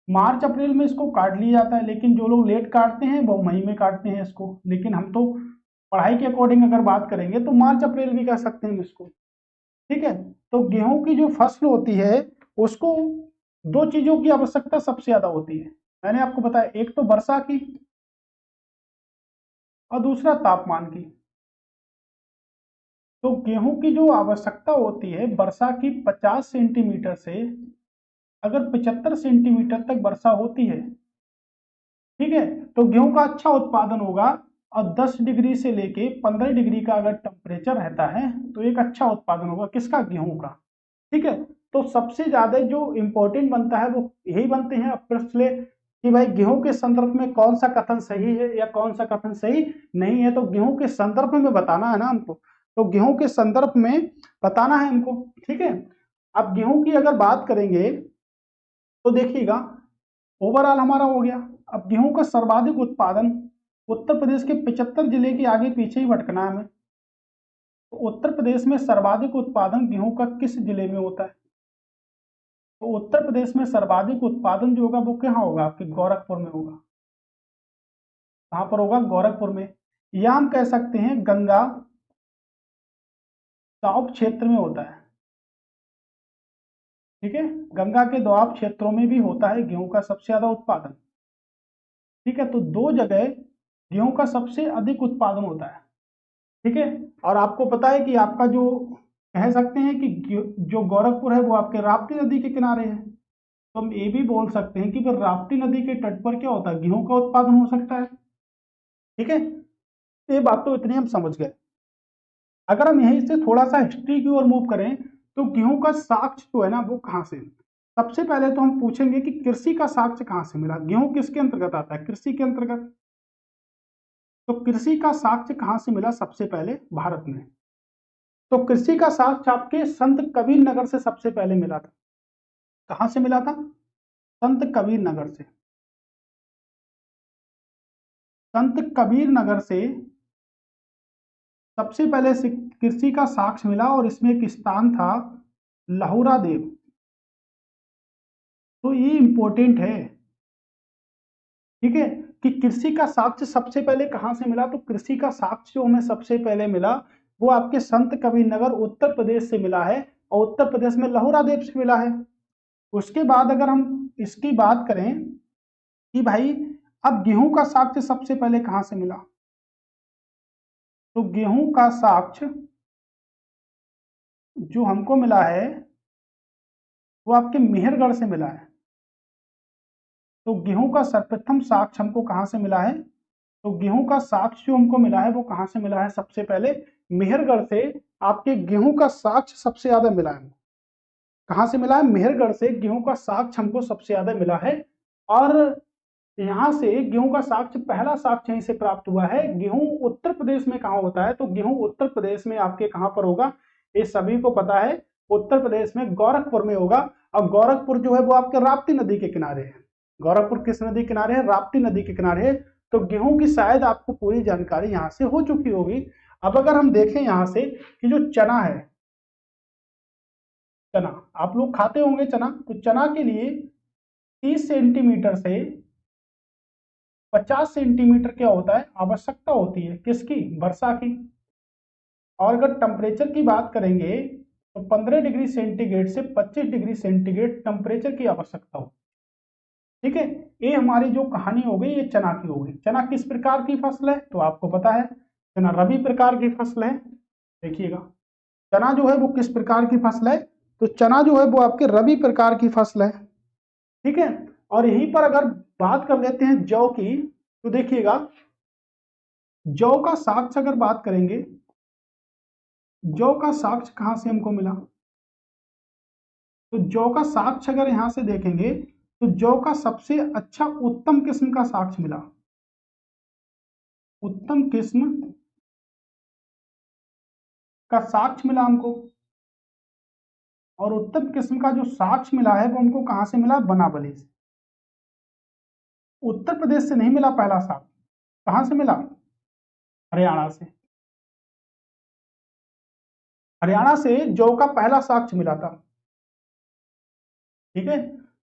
मार्च अप्रैल में इसको काट लिया जाता है, लेकिन जो लोग लेट काटते हैं वो मई में काटते हैं इसको। लेकिन हम तो पढ़ाई के अकॉर्डिंग अगर बात करेंगे तो मार्च अप्रैल भी कह सकते हैं इसको। ठीक है, तो गेहूं की जो फसल होती है उसको दो चीजों की आवश्यकता सबसे ज्यादा होती है। मैंने आपको बताया, एक तो वर्षा की और दूसरा तापमान की। तो गेहूं की जो आवश्यकता होती है वर्षा की 50 सेंटीमीटर से अगर 75 सेंटीमीटर तक वर्षा होती है, ठीक है, तो गेहूं का अच्छा उत्पादन होगा। और 10 डिग्री से लेके 15 डिग्री का अगर टेम्परेचर रहता है तो एक अच्छा उत्पादन होगा। किसका? गेहूं का। ठीक है, तो सबसे ज्यादा जो इंपॉर्टेंट बनता है वो यही बनते हैं। अब प्रश्न ले कि भाई गेहूं के संदर्भ में कौन सा कथन सही है या कौन सा कथन सही नहीं है। तो गेहूं के संदर्भ में बताना है ना हमको, तो गेहूं के संदर्भ में बताना है हमको। ठीक है, अब गेहूं की अगर बात करेंगे तो देखिएगा, ओवरऑल हमारा हो गया। अब गेहूं का सर्वाधिक उत्पादन उत्तर प्रदेश के 75 जिले के आगे पीछे ही भटकना है हमें। तो उत्तर प्रदेश में सर्वाधिक उत्पादन गेहूं का किस जिले में होता है? तो उत्तर प्रदेश में सर्वाधिक उत्पादन जो होगा वो कहाँ होगा? आपके गोरखपुर में होगा। कहाँ पर होगा? गोरखपुर में। या हम कह सकते हैं गंगा दोआब क्षेत्र में होता है। ठीक है, गंगा के दोआब क्षेत्रों में भी होता है गेहूं का सबसे ज्यादा उत्पादन। ठीक है, तो दो जगह गेहूं का सबसे अधिक उत्पादन होता है। ठीक है, और आपको पता है कि आपका जो कह सकते हैं कि जो गोरखपुर है वो आपके राप्ती नदी के किनारे है। तो हम ये भी बोल सकते हैं कि फिर राप्ती नदी के तट पर क्या होता है? गेहूं का उत्पादन हो सकता है। ठीक है, ये बात तो इतनी हम समझ गए। अगर हम यहीं से थोड़ा सा हिस्ट्री की ओर मूव करें तो गेहूं का साक्ष्य जो है ना वो कहाँ से? सबसे पहले तो हम पूछेंगे कि कृषि का साक्ष्य कहाँ से मिला। गेहूं किसके अंतर्गत आता है? कृषि के अंतर्गत। तो कृषि का साक्ष्य कहाँ से मिला? सबसे पहले भारत में। तो कृषि का साक्ष्य आपके संत कबीर नगर से सबसे पहले मिला था। कहां से मिला था? संत कबीर नगर से। संत कबीर नगर से सबसे पहले से कृषि का साक्ष्य मिला और इसमें एक स्थान था लहुरा देव। तो ये इंपॉर्टेंट है। ठीक है, कि कृषि का साक्ष्य सबसे पहले कहां से मिला? तो कृषि का साक्ष्य जो हमें सबसे पहले मिला वो आपके संत कबीर नगर उत्तर प्रदेश से मिला है। और उत्तर प्रदेश में लहुरा देव से मिला है। उसके बाद अगर हम इसकी बात करें कि भाई अब गेहूं का साक्ष्य सबसे पहले कहां से मिला? तो गेहूं का साक्ष्य जो हमको मिला है वो आपके मेहरगढ़ से मिला है। तो गेहूं का सर्वप्रथम साक्ष्य हमको कहां से मिला है? तो गेहूं का साक्ष्य जो हमको मिला है वो कहां से मिला है? सबसे पहले मेहरगढ़ से आपके गेहूं का साक्ष्य सबसे ज्यादा मिला है। कहां से मिला है? मेहरगढ़ से गेहूं का साक्ष्य हमको सबसे ज्यादा मिला है। और यहाँ से गेहूं का साक्ष्य, पहला साक्ष्य यहीं से प्राप्त हुआ है। गेहूं उत्तर प्रदेश में कहाँ होता है? तो गेहूं उत्तर प्रदेश में आपके कहां पर होगा? ये सभी को पता है, उत्तर प्रदेश में गोरखपुर में होगा। और गोरखपुर जो है वो आपके राप्ती नदी के किनारे है। गोरखपुर किस नदी के किनारे है? राप्ती नदी के किनारे है। तो गेहूं की शायद आपको पूरी जानकारी यहाँ से हो चुकी होगी। अब अगर हम देखें यहाँ से कि जो चना है, चना आप लोग खाते होंगे चना, तो चना के लिए 30 सेंटीमीटर से 50 सेंटीमीटर क्या होता है? आवश्यकता होती है। किसकी? वर्षा की। और अगर टेम्परेचर की बात करेंगे तो 15 डिग्री सेंटीग्रेड से 25 डिग्री सेंटीग्रेड टेम्परेचर की आवश्यकता हो। ठीक है, ये हमारी जो कहानी हो गई ये चना की हो गई। चना किस प्रकार की फसल है? तो आपको पता है चना रबी प्रकार की फसल है। देखिएगा चना जो है वो किस प्रकार की फसल है? तो चना जो है वो आपके रबी प्रकार की फसल है। ठीक है, और यहीं पर अगर बात कर लेते हैं जौ की, तो देखिएगा जौ का साक्ष्य अगर बात करेंगे, जौ का साक्ष्य कहां से हमको मिला? तो जौ का साक्ष्य अगर यहां से देखेंगे तो जौ का सबसे अच्छा उत्तम किस्म का साक्ष्य मिला। उत्तम किस्म का साक्ष्य मिला हमको। और उत्तम किस्म का जो साक्ष्य मिला है वो हमको कहां से मिला? बनाबली से। उत्तर प्रदेश से नहीं मिला पहला साक्ष्य, कहां से मिला? हरियाणा से। हरियाणा से जौ का पहला साक्ष्य मिला था। ठीक है,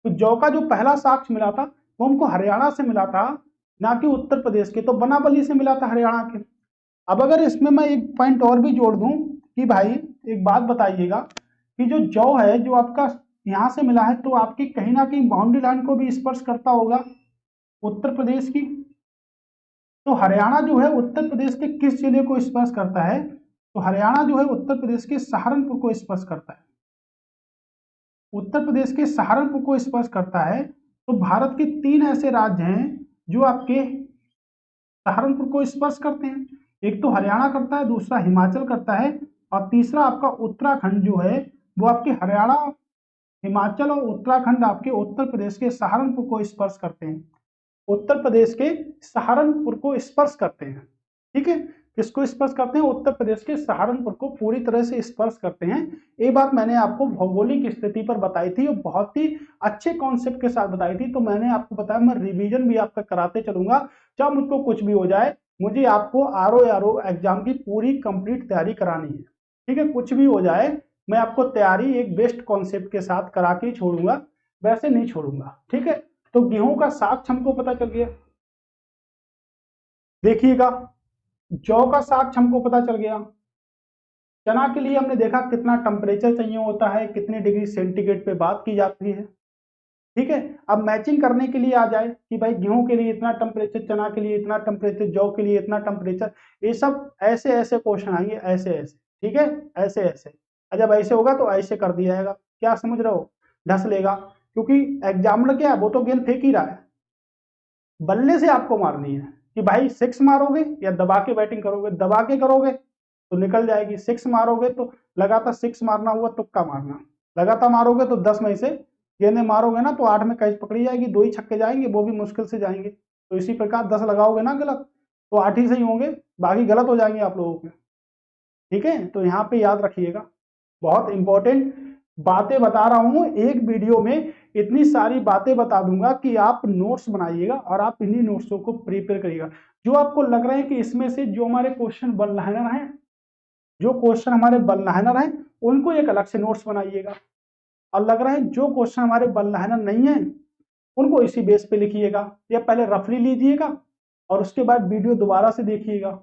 तो जौ का जो पहला साक्ष्य मिला था वो हमको हरियाणा से मिला था, ना कि उत्तर प्रदेश के। तो बनाबली से मिला था हरियाणा के। अब अगर इसमें मैं एक पॉइंट और भी जोड़ दूं कि भाई एक बात बताइएगा कि जो जौ है जो आपका यहां से मिला है तो आपकी कहीं ना कहीं बाउंड्री लाइन को भी स्पर्श करता होगा उत्तर प्रदेश की। तो हरियाणा जो है उत्तर प्रदेश के किस जिले को स्पर्श करता है? तो हरियाणा जो है उत्तर प्रदेश के सहारनपुर को स्पर्श करता है। उत्तर प्रदेश के सहारनपुर को स्पर्श करता है। तो भारत के 3 ऐसे राज्य हैं जो आपके सहारनपुर को स्पर्श करते हैं। एक तो हरियाणा करता है, दूसरा हिमाचल करता है, और तीसरा आपका उत्तराखंड जो है वो आपके हरियाणा, हिमाचल और उत्तराखंड आपके उत्तर प्रदेश के सहारनपुर को स्पर्श करते हैं। उत्तर प्रदेश के सहारनपुर को स्पर्श करते हैं। ठीक है, किसको स्पर्श करते हैं? उत्तर प्रदेश के सहारनपुर को पूरी तरह से स्पर्श करते हैं। ये बात मैंने आपको भौगोलिक स्थिति पर बताई थी और बहुत ही अच्छे कॉन्सेप्ट के साथ बताई थी। तो मैंने आपको बताया मैं रिवीजन भी आपका कराते चलूंगा, चाहे मुझको कुछ भी हो जाए। मुझे आपको आरओ एग्जाम की पूरी कंप्लीट तैयारी करानी है। ठीक है, कुछ भी हो जाए मैं आपको तैयारी एक बेस्ट कॉन्सेप्ट के साथ करा के छोड़ूंगा, वैसे नहीं छोड़ूंगा। ठीक है, तो गेहूं का साक्ष्य हमको पता चल गया। देखिएगा जौ का साक्ष्य हमको पता चल गया। चना के लिए हमने देखा कितना टेम्परेचर चाहिए होता है, कितने डिग्री सेंटीग्रेड पे बात की जाती है। ठीक है, अब मैचिंग करने के लिए आ जाए कि भाई गेहूं के लिए इतना टेम्परेचर, चना के लिए इतना टेम्परेचर, जौ के लिए इतना टेम्परेचर। ये सब ऐसे ऐसे क्वेश्चन आएंगे, ऐसे ऐसे। ठीक है, ऐसे ऐसे। जब ऐसे होगा तो ऐसे कर दिया जाएगा। क्या समझ रहे हो? ढस लेगा, क्योंकि एग्जामिनर क्या है, वो तो गेंद फेंक ही रहा है, बल्ले से आपको मारनी है कि भाई 6 मारोगे या दबा के बैटिंग करोगे। दबा के करोगे तो निकल जाएगी, 6 मारोगे तो लगातार 6 मारना हुआ, तुक्का मारना। लगातार मारोगे तो 10 में से गेंदें मारोगे ना तो 8 में कैच पकड़ी जाएगी, 2 ही छक्के जाएंगे, वो भी मुश्किल से जाएंगे। तो इसी प्रकार 10 लगाओगे ना गलत तो 8 ही सही होंगे, बाकी गलत हो जाएंगे आप लोगों के। ठीक है, तो यहाँ पे याद रखिएगा, बहुत इंपॉर्टेंट बातें बता रहा हूं। एक वीडियो में इतनी सारी बातें बता दूंगा कि आप नोट्स बनाइएगा और आप इन्हीं नोट्सों को प्रिपेयर करिएगा। जो आपको लग रहा है कि इसमें से जो हमारे क्वेश्चन वन लाइनर हैं, जो क्वेश्चन हमारे वन लाइनर हैं, उनको एक अलग से नोट्स बनाइएगा। और लग रहा है जो क्वेश्चन हमारे वन लाइनर नहीं है उनको इसी बेस पे लिखिएगा, या पहले रफली लीजिएगा और उसके बाद वीडियो दोबारा से देखिएगा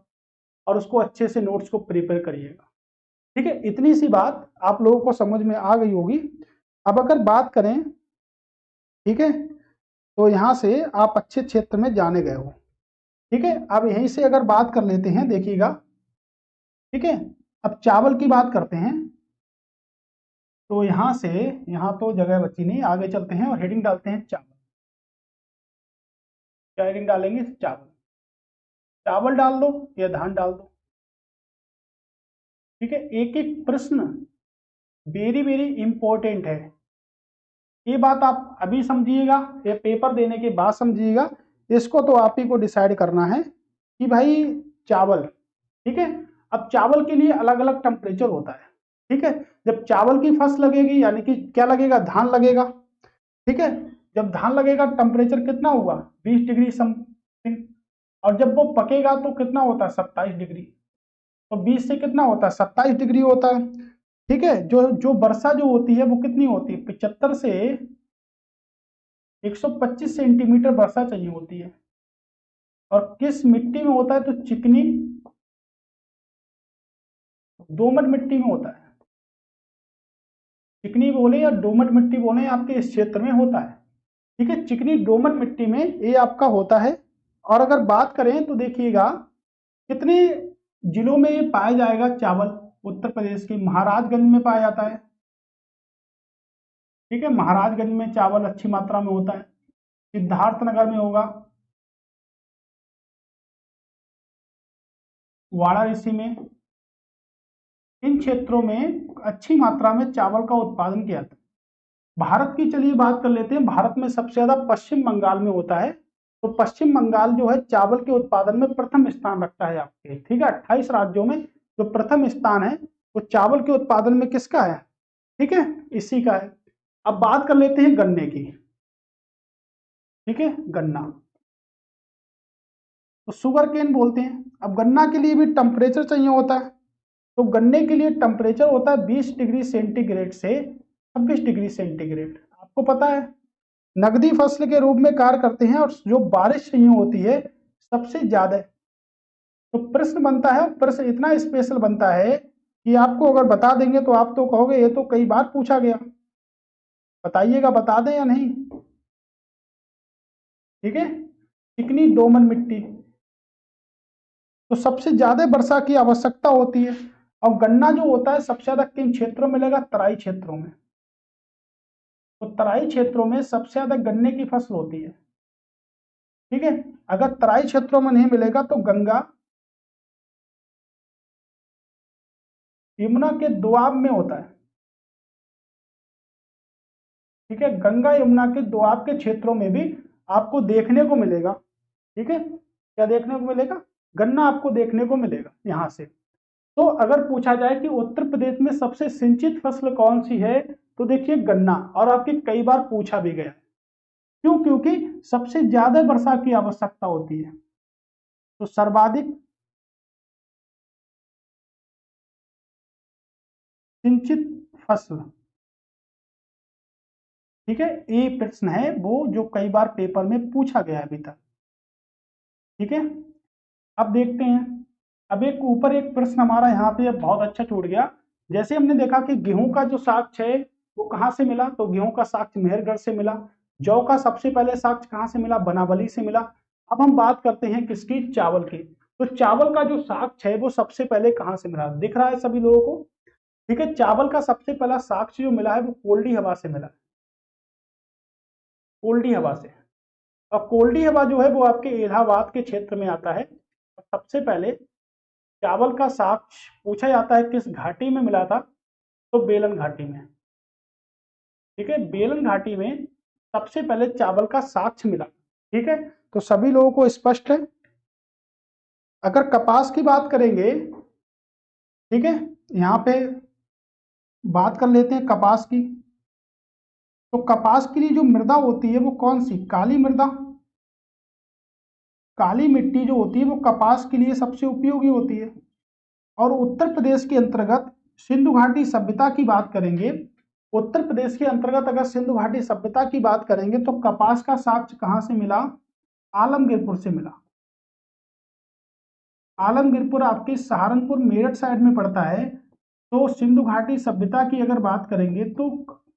और उसको अच्छे से नोट्स को प्रिपेयर करिएगा। ठीक है, इतनी सी बात आप लोगों को समझ में आ गई होगी। अब अगर बात करें, ठीक है, तो यहां से आप अच्छे क्षेत्र में जाने गए हो। ठीक है, अब यहीं से अगर बात कर लेते हैं, देखिएगा। ठीक है, अब चावल की बात करते हैं। तो यहाँ से, यहाँ तो जगह बची नहीं, आगे चलते हैं और हेडिंग डालते हैं चावल। क्या हेडिंग डालेंगे? चावल। चावल डाल दो या धान डाल दो, ठीक है। एक एक प्रश्न वेरी वेरी इंपॉर्टेंट है, ये बात आप अभी समझिएगा या पेपर देने के बाद समझिएगा। इसको तो आप ही को डिसाइड करना है कि भाई चावल, ठीक है। अब चावल के लिए अलग अलग टेम्परेचर होता है, ठीक है। जब चावल की फसल लगेगी यानी कि क्या लगेगा? धान लगेगा, ठीक है। जब धान लगेगा टेम्परेचर कितना हुआ? 20 डिग्री समथिंग। और जब वो पकेगा तो कितना होता है? 27 डिग्री। तो 20 से कितना होता है? 27 डिग्री होता है, ठीक है। जो जो वर्षा जो होती है वो कितनी होती है? 75 से 125 सेंटीमीटर वर्षा चाहिए होती है। और किस मिट्टी में होता है? तो चिकनी दोमट मिट्टी में होता है। चिकनी बोले या दोमट मिट्टी बोले, आपके इस क्षेत्र में होता है, ठीक है। चिकनी दोमट मिट्टी में ये आपका होता है। और अगर बात करें तो देखिएगा कितने जिलों में ये पाया जाएगा चावल? उत्तर प्रदेश के महाराजगंज में पाया जाता है, ठीक है। महाराजगंज में चावल अच्छी मात्रा में होता है। सिद्धार्थनगर में होगा, वाराणसी में, इन क्षेत्रों में अच्छी मात्रा में चावल का उत्पादन किया जाता है। भारत की चलिए बात कर लेते हैं। भारत में सबसे ज्यादा पश्चिम बंगाल में होता है। तो पश्चिम बंगाल जो है चावल के उत्पादन में प्रथम स्थान रखता है आपके, ठीक है। 28 राज्यों में जो प्रथम स्थान है वो चावल के उत्पादन में किसका है? ठीक है, इसी का है। अब बात कर लेते हैं गन्ने की, ठीक है। गन्ना तो शुगर केन बोलते हैं। अब गन्ना के लिए भी टेम्परेचर चाहिए होता है। तो गन्ने के लिए टेम्परेचर होता है 20 डिग्री सेंटीग्रेड से 26 डिग्री सेंटीग्रेड। आपको पता है नकदी फसल के रूप में कार्य करते हैं और जो बारिश चाहिए होती है सबसे ज्यादा। तो प्रश्न बनता है, प्रश्न इतना स्पेशल बनता है कि आपको अगर बता देंगे तो आप तो कहोगे ये तो कई बार पूछा गया। बताइएगा, बता दें या नहीं? ठीक है, चिकनी दोमट मिट्टी। तो सबसे ज्यादा वर्षा की आवश्यकता होती है। और गन्ना जो होता है सबसे ज्यादा किन क्षेत्रों में मिलेगा? तराई क्षेत्रों में। तो तराई क्षेत्रों में सबसे ज्यादा गन्ने की फसल होती है, ठीक है। अगर तराई क्षेत्रों में नहीं मिलेगा तो गंगा यमुना के दोआब में होता है, ठीक है। गंगा यमुना के दोआब के क्षेत्रों में भी आपको देखने को मिलेगा, ठीक है। क्या देखने को मिलेगा? गन्ना आपको देखने को मिलेगा यहां से। तो अगर पूछा जाए कि उत्तर प्रदेश में सबसे सिंचित फसल कौन सी है, तो देखिए गन्ना। और आपके कई बार पूछा भी गया। क्यों? क्योंकि सबसे ज्यादा वर्षा की आवश्यकता होती है। तो सर्वाधिक सिंचित फसल, ठीक है। ये प्रश्न है वो जो कई बार पेपर में पूछा गया अभी तक, ठीक है। अब देखते हैं, अब एक ऊपर एक प्रश्न हमारा यहाँ पे बहुत अच्छा छूट गया। जैसे हमने देखा कि गेहूं का जो साक्ष्य है वो कहाँ से मिला? तो गेहूं का साक्ष्य मेहरगढ़ से मिला। जौ का सबसे पहले साक्ष्य कहाँ से मिला? बनावली से मिला। अब हम बात करते हैं किसकी? चावल की। तो चावल का जो साक्ष्य है वो सबसे पहले कहाँ से मिला? दिख रहा है सभी लोगों को, ठीक है। चावल का सबसे पहला साक्ष्य जो मिला है वो कोल्डी हवा से मिला, कोल्डी हवा से। अब कोल्डी हवा जो है वो आपके इलाहाबाद के क्षेत्र में आता है। सबसे पहले चावल का साक्ष्य पूछा जाता है किस घाटी में मिला था? तो बेलन घाटी में, ठीक है। बेलन घाटी में सबसे पहले चावल का साक्ष्य मिला, ठीक है। तो सभी लोगों को स्पष्ट है। अगर कपास की बात करेंगे, ठीक है, यहाँ पे बात कर लेते हैं कपास की। तो कपास के लिए जो मृदा होती है वो कौन सी? काली मृदा। काली मिट्टी जो होती है वो कपास के लिए सबसे उपयोगी होती है। और उत्तर प्रदेश के अंतर्गत सिंधु घाटी सभ्यता की बात करेंगे, उत्तर प्रदेश के अंतर्गत अगर सिंधु घाटी सभ्यता की बात करेंगे तो कपास का साक्ष्य कहां से मिला? आलमगीरपुर से मिला। आलमगीरपुर आपके सहारनपुर मेरठ साइड में पड़ता है। तो सिंधु घाटी सभ्यता की अगर बात करेंगे तो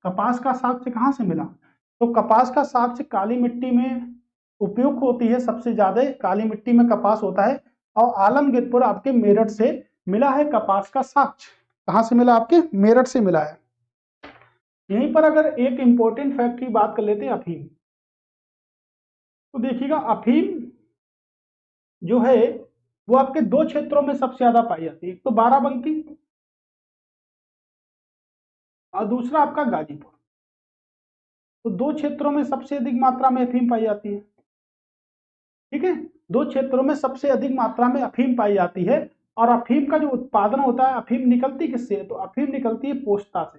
कपास का साक्ष्य कहां से मिला? तो कपास का साक्ष्य काली मिट्टी में उपयुक्त होती है, सबसे ज्यादा काली मिट्टी में कपास होता है। और आलमगीरपुर आपके मेरठ से मिला है कपास का साक्ष्य। कहां से मिला? आपके मेरठ से मिला है। यहीं पर अगर एक इंपॉर्टेंट फैक्ट की बात कर लेते हैं अफीम, तो देखिएगा अफीम जो है वो आपके दो क्षेत्रों में सबसे ज्यादा पाई जाती है, एक तो बाराबंकी और दूसरा आपका गाजीपुर। तो दो क्षेत्रों में सबसे अधिक मात्रा में अफीम पाई जाती है। ठीक है, दो क्षेत्रों में सबसे अधिक मात्रा में अफीम पाई जाती है। और अफीम का जो उत्पादन होता है, अफीम निकलती किससे है, तो अफीम निकलती है पोस्ता से।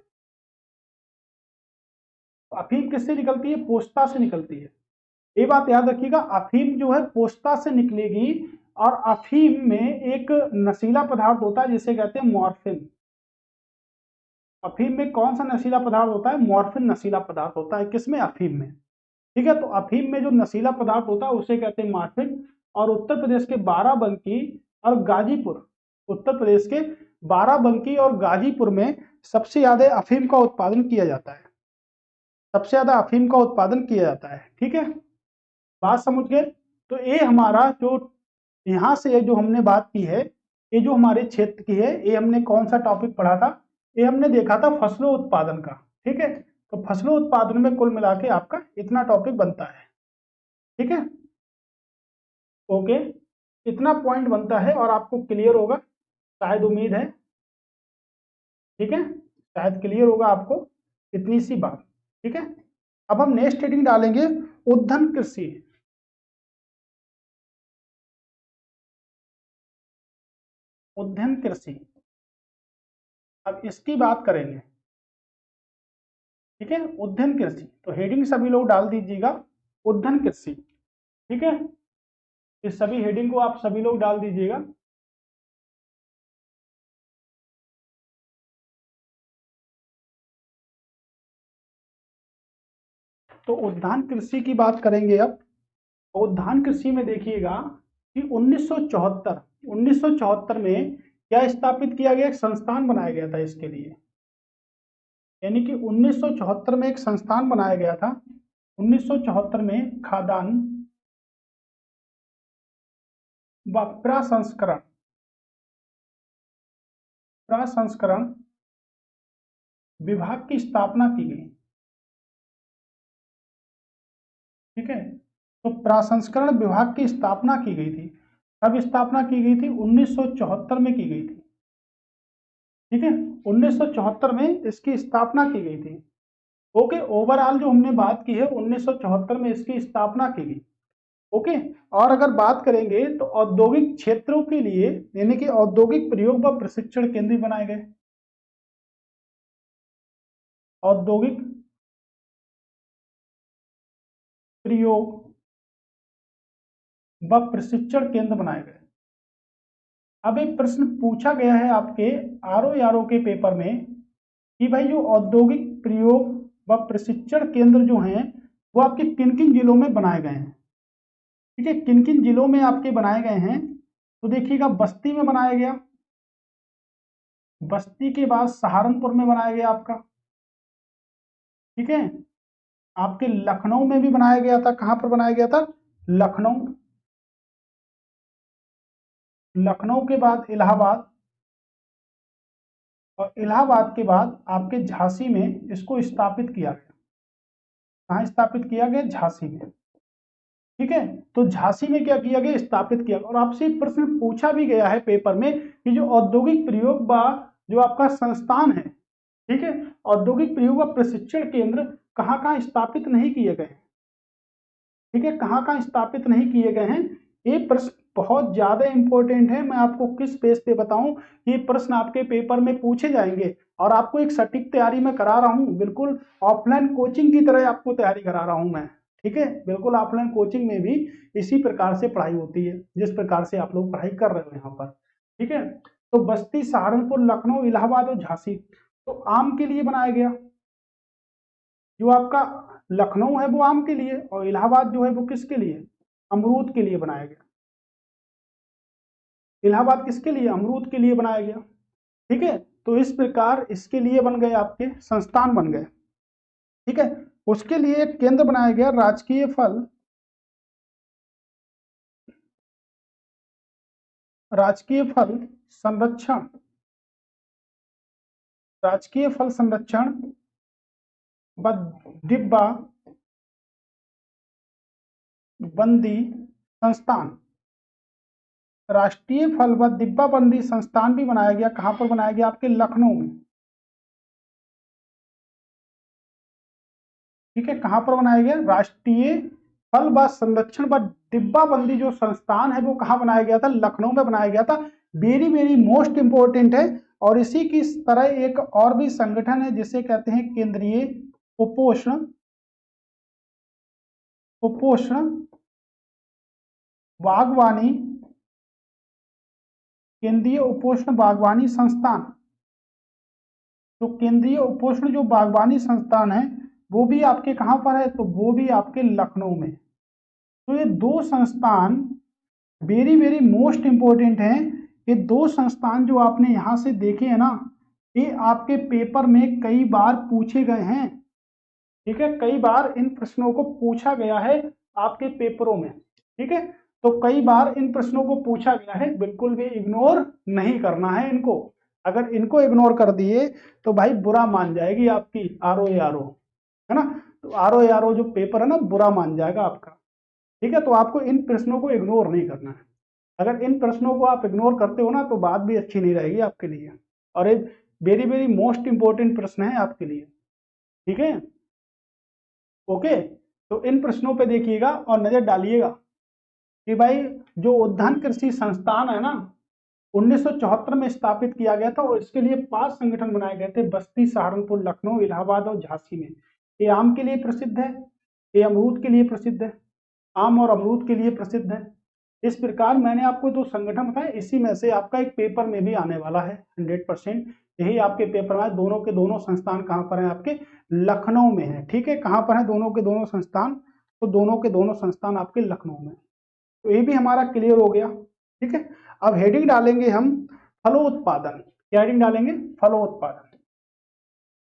तो अफीम किससे निकलती है, पोस्ता से निकलती है। ये बात याद रखिएगा, अफीम जो है पोस्ता से निकलेगी। और अफीम में एक नशीला पदार्थ होता है जिसे कहते हैं मॉर्फिन। अफीम में कौन सा नशीला पदार्थ होता है, मॉर्फिन नशीला पदार्थ होता है किसमें, अफीम में। ठीक है, तो अफीम में जो नशीला पदार्थ होता है उसे कहते हैं मॉर्फिन। और उत्तर प्रदेश के बाराबंकी और गाजीपुर, उत्तर प्रदेश के बाराबंकी और गाजीपुर में सबसे ज्यादा अफीम का उत्पादन किया जाता है। सबसे ज्यादा अफीम का उत्पादन किया जाता है। ठीक है, बात समझ गए। तो ये हमारा जो यहाँ से जो हमने बात की है, ये जो हमारे क्षेत्र की है, ये हमने कौन सा टॉपिक पढ़ा था, ये हमने देखा था फसलों उत्पादन का। ठीक है, तो फसलों उत्पादन में कुल मिला के आपका इतना टॉपिक बनता है। ठीक है, ओके, इतना पॉइंट बनता है और आपको क्लियर होगा, शायद, उम्मीद है। ठीक है, शायद क्लियर होगा आपको इतनी सी बात। ठीक है, अब हम नेक्स्ट हेडिंग डालेंगे, उद्वहन कृषि। उद्वहन कृषि, अब इसकी बात करेंगे। ठीक है, उद्वहन कृषि, तो हेडिंग सभी लोग डाल दीजिएगा, उद्वहन कृषि। ठीक है, इस सभी हेडिंग को आप सभी लोग डाल दीजिएगा। तो उद्यान कृषि की बात करेंगे अब। उद्यान कृषि में देखिएगा कि 1974 में क्या स्थापित किया गया, एक संस्थान बनाया गया था इसके लिए। यानी कि 1974 में एक संस्थान बनाया गया था। 1974 में खाद्यान्न व प्रसंस्करण प्रसंस्करण विभाग की स्थापना की गई। ठीक है, तो प्रसंस्करण विभाग की स्थापना की गई थी। कब स्थापना की गई थी, 1974 में की गई थी। ठीक है, 1974 में इसकी स्थापना की गई थी। ओके, ओवरऑल जो हमने बात की है 1974 में इसकी स्थापना की गई। ओके, और अगर बात करेंगे तो औद्योगिक क्षेत्रों के लिए, यानी कि औद्योगिक प्रयोग व प्रशिक्षण केंद्र बनाए गए। औद्योगिक प्रयोग व प्रशिक्षण केंद्र बनाए गए। अब एक प्रश्न पूछा गया है आपके आरओ के पेपर में कि भाई जो औद्योगिक प्रयोग व प्रशिक्षण केंद्र जो हैं वो आपके किन किन जिलों में बनाए गए हैं। ठीक है, किन किन जिलों में आपके बनाए गए हैं, तो देखिएगा बस्ती में बनाया गया, बस्ती के बाद सहारनपुर में बनाया गया आपका। ठीक है, आपके लखनऊ में भी बनाया गया था। कहां पर बनाया गया था, लखनऊ। लखनऊ के बाद इलाहाबाद, और इलाहाबाद के बाद आपके झांसी में इसको स्थापित किया गया। कहाँ स्थापित किया गया, झांसी में। ठीक है, तो झांसी में क्या किया गया, स्थापित किया। और आपसे प्रश्न पूछा भी गया है पेपर में कि जो औद्योगिक प्रयोग व जो आपका संस्थान है, ठीक है, औद्योगिक प्रयोग व प्रशिक्षण केंद्र कहाँ कहाँ स्थापित नहीं किए गए। ठीक है, कहाँ कहाँ स्थापित नहीं किए गए हैं, ये प्रश्न बहुत ज्यादा इंपॉर्टेंट है। मैं आपको किस पेज पे बताऊं, ये प्रश्न आपके पेपर में पूछे जाएंगे। और आपको एक सटीक तैयारी मैं करा रहा हूं, बिल्कुल ऑफलाइन कोचिंग की तरह आपको तैयारी करा रहा हूं मैं। ठीक है, बिल्कुल ऑफलाइन कोचिंग में भी इसी प्रकार से पढ़ाई होती है जिस प्रकार से आप लोग पढ़ाई कर रहे हो यहाँ पर। ठीक है, तो बस्ती, सहारनपुर, लखनऊ, इलाहाबाद और झांसी तो आम के लिए बनाया गया। जो आपका लखनऊ है वो आम के लिए, और इलाहाबाद जो है वो किसके लिए, अमरूद के लिए बनाया गया। इलाहाबाद किसके लिए, अमरूद के लिए बनाया गया। ठीक है, तो इस प्रकार इसके लिए बन गए, आपके संस्थान बन गए। ठीक है, उसके लिए एक केंद्र बनाया गया, राजकीय फल, राजकीय फल संरक्षण, राजकीय फल संरक्षण व डिब्बा बंदी संस्थान। राष्ट्रीय फल व डिब्बा बंदी संस्थान भी बनाया गया। कहां पर बनाया गया? आपके लखनऊ में। ठीक है, कहां पर बनाया गया? राष्ट्रीय फल व संरक्षण व डिब्बा बंदी जो संस्थान है वो कहां बनाया गया था? लखनऊ में बनाया गया था। वेरी वेरी मोस्ट इंपोर्टेंट है। और इसी की तरह एक और भी संगठन है जिसे कहते हैं केंद्रीय कुपोषण कुपोषण बागवानी केंद्रीय उपोषण बागवानी संस्थान। तो केंद्रीय उपोषण जो बागवानी संस्थान है वो भी आपके कहां पर है? तो वो भी आपके लखनऊ में। तो ये दो संस्थान वेरी वेरी मोस्ट इंपोर्टेंट हैं। ये दो संस्थान जो आपने यहां से देखे हैं ना, ये आपके पेपर में कई बार पूछे गए हैं। ठीक है, कई बार इन प्रश्नों को पूछा गया है आपके पेपरों में। ठीक है, तो कई बार इन प्रश्नों को पूछा गया है, बिल्कुल भी इग्नोर नहीं करना है इनको। अगर इनको इग्नोर कर दिए तो भाई बुरा मान जाएगी आपकी आरओ, है ना। तो आरओ जो पेपर है ना, बुरा मान जाएगा आपका। ठीक है, तो आपको इन प्रश्नों को इग्नोर नहीं करना है। अगर इन प्रश्नों को आप इग्नोर करते हो ना तो बात भी अच्छी नहीं रहेगी आपके लिए। और एक वेरी वेरी मोस्ट इंपोर्टेंट प्रश्न है आपके लिए। ठीक है, ओके। तो इन प्रश्नों पे देखिएगा और नजर डालिएगा कि भाई जो उद्यान कृषि संस्थान है ना, 1974 में स्थापित किया गया था और इसके लिए 5 संगठन बनाए गए थे। बस्ती, सहारनपुर, लखनऊ, इलाहाबाद और झांसी में। ये आम के लिए प्रसिद्ध है, ये अमरूद के लिए प्रसिद्ध है, आम और अमरूद के लिए प्रसिद्ध है। इस प्रकार मैंने आपको जो संगठन बताया, इसी में से आपका एक पेपर में भी आने वाला है 100%। यही आपके पेपर में दोनों के दोनों संस्थान कहां पर हैं? आपके लखनऊ में है। ठीक है, कहां पर है दोनों के दोनों संस्थान? तो दोनों के दोनों संस्थान आपके लखनऊ में। तो ये भी हमारा क्लियर हो गया। ठीक है, अब हेडिंग डालेंगे हम फलोत्पादन। क्या हेडिंग डालेंगे? फलोत्पादन।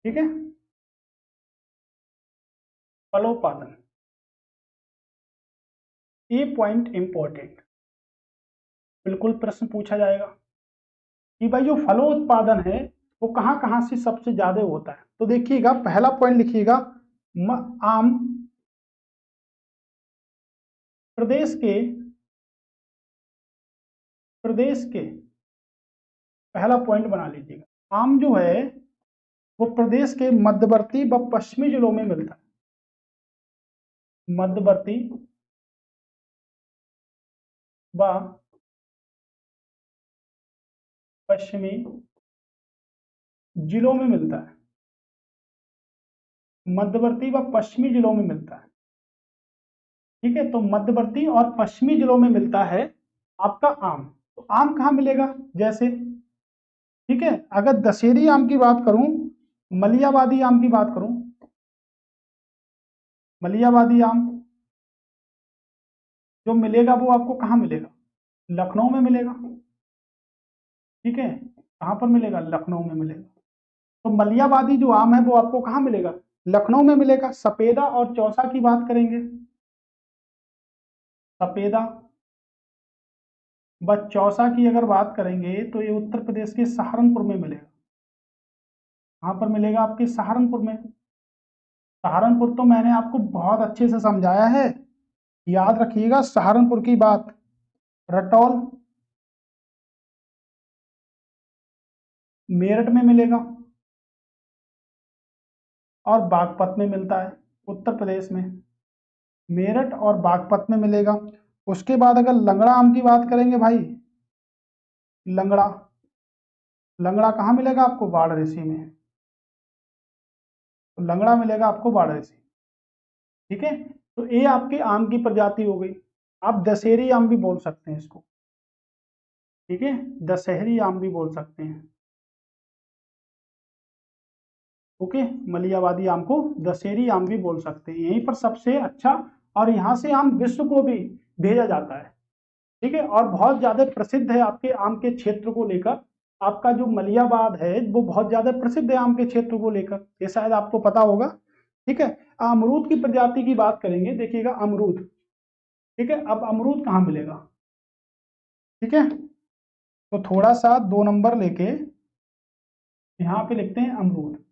ठीक है, फलोत्पादन। ये पॉइंट इंपॉर्टेंट, बिल्कुल प्रश्न पूछा जाएगा कि भाई जो फलोत्पादन है वो कहां कहां से सबसे ज्यादा होता है। तो देखिएगा, पहला पॉइंट लिखिएगा, आम प्रदेश के पहला पॉइंट बना लीजिएगा। आम जो है वो प्रदेश के मध्यवर्ती व पश्चिमी जिलों में मिलता है। मध्यवर्ती व पश्चिमी जिलों में मिलता है। मध्यवर्ती व पश्चिमी जिलों में मिलता है। ठीक है, तो मध्यवर्ती और पश्चिमी जिलों में मिलता है आपका आम। तो आम कहाँ मिलेगा? जैसे, ठीक है, अगर दशहरी आम की बात करूं, मलियाबादी आम की बात करूं, मलियाबादी आम जो मिलेगा वो आपको कहाँ मिलेगा? लखनऊ में मिलेगा। ठीक है, कहां पर मिलेगा? लखनऊ में मिलेगा। तो मलियाबादी जो आम है वो आपको कहाँ मिलेगा? लखनऊ में मिलेगा। सपेदा और चौसा की बात करेंगे, सपेदा व चौसा की अगर बात करेंगे तो ये उत्तर प्रदेश के सहारनपुर में मिलेगा। कहां पर मिलेगा? आपके सहारनपुर में। सहारनपुर तो मैंने आपको बहुत अच्छे से समझाया है, याद रखिएगा सहारनपुर की बात। रटौल मेरठ में मिलेगा और बागपत में मिलता है, उत्तर प्रदेश में। मेरठ और बागपत में मिलेगा। उसके बाद अगर लंगड़ा आम की बात करेंगे भाई, लंगड़ा, लंगड़ा कहाँ मिलेगा आपको? वाराणसी में। तो लंगड़ा मिलेगा आपको वाराणसी। ठीक है, तो ये आपके आम की प्रजाति हो गई। आप दशहरी आम भी बोल सकते हैं इसको। ठीक है, दशहरी आम भी बोल सकते हैं। ओके, मलियाबादी आम को दशहरी आम भी बोल सकते हैं। यहीं पर सबसे अच्छा, और यहाँ से आम विश्व को भी भेजा जाता है। ठीक है, और बहुत ज्यादा प्रसिद्ध है आपके आम के क्षेत्र को लेकर। आपका जो मलियाबाद है वो बहुत ज्यादा प्रसिद्ध है आम के क्षेत्र को लेकर, ये शायद आपको पता होगा। ठीक है, अमरूद की प्रजाति की बात करेंगे, देखिएगा अमरूद। ठीक है, अब अमरूद कहाँ मिलेगा? ठीक है, तो थोड़ा सा 2 नंबर लेके यहाँ पे लिखते हैं अमरूद।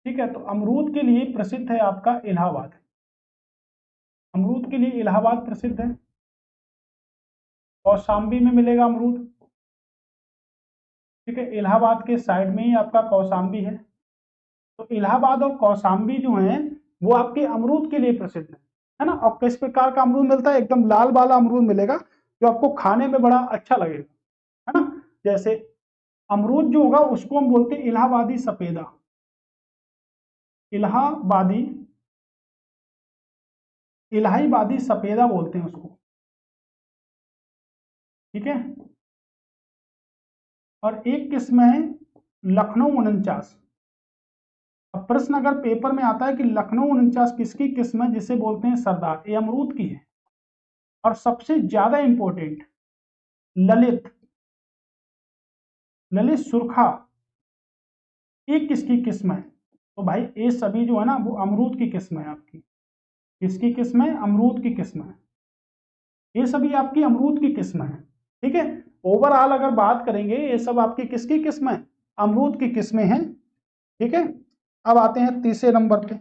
ठीक है, तो अमरूद के लिए प्रसिद्ध है आपका इलाहाबाद। अमरूद के लिए इलाहाबाद प्रसिद्ध है। कौशाम्बी में मिलेगा अमरूद। ठीक है, इलाहाबाद के साइड में ही आपका कौशाम्बी है। तो इलाहाबाद और कौशाम्बी जो है वो आपके अमरूद के लिए प्रसिद्ध है ना। और किस प्रकार का अमरूद मिलता है? एकदम लाल वाला अमरूद मिलेगा जो आपको खाने में बड़ा अच्छा लगेगा, है ना। जैसे अमरूद जो होगा उसको हम बोलते हैं इलाहाबादी सफेदा। इलाहाबादी इलाहाबादी सफेदा बोलते हैं उसको। ठीक है, और एक किस्म है लखनऊ 49। अब प्रश्न अगर पेपर में आता है कि लखनऊ 49 किसकी किस्म है, जिसे बोलते हैं सरदार, ये अमरूद की है। और सबसे ज्यादा इंपॉर्टेंट ललित ललित सुरखा, ये किसकी किस्म है? तो भाई ये सभी जो है ना वो अमरूद की किस्म है आपकी। किसकी किस्म है? अमरूद की किस्म है। ये सभी आपकी अमरूद की किस्म है। ठीक है, ओवरऑल अगर बात करेंगे ये सब आपकी किसकी किस्म है? अमरूद की किस्में हैं। ठीक है, अब आते हैं तीसरे नंबर पे।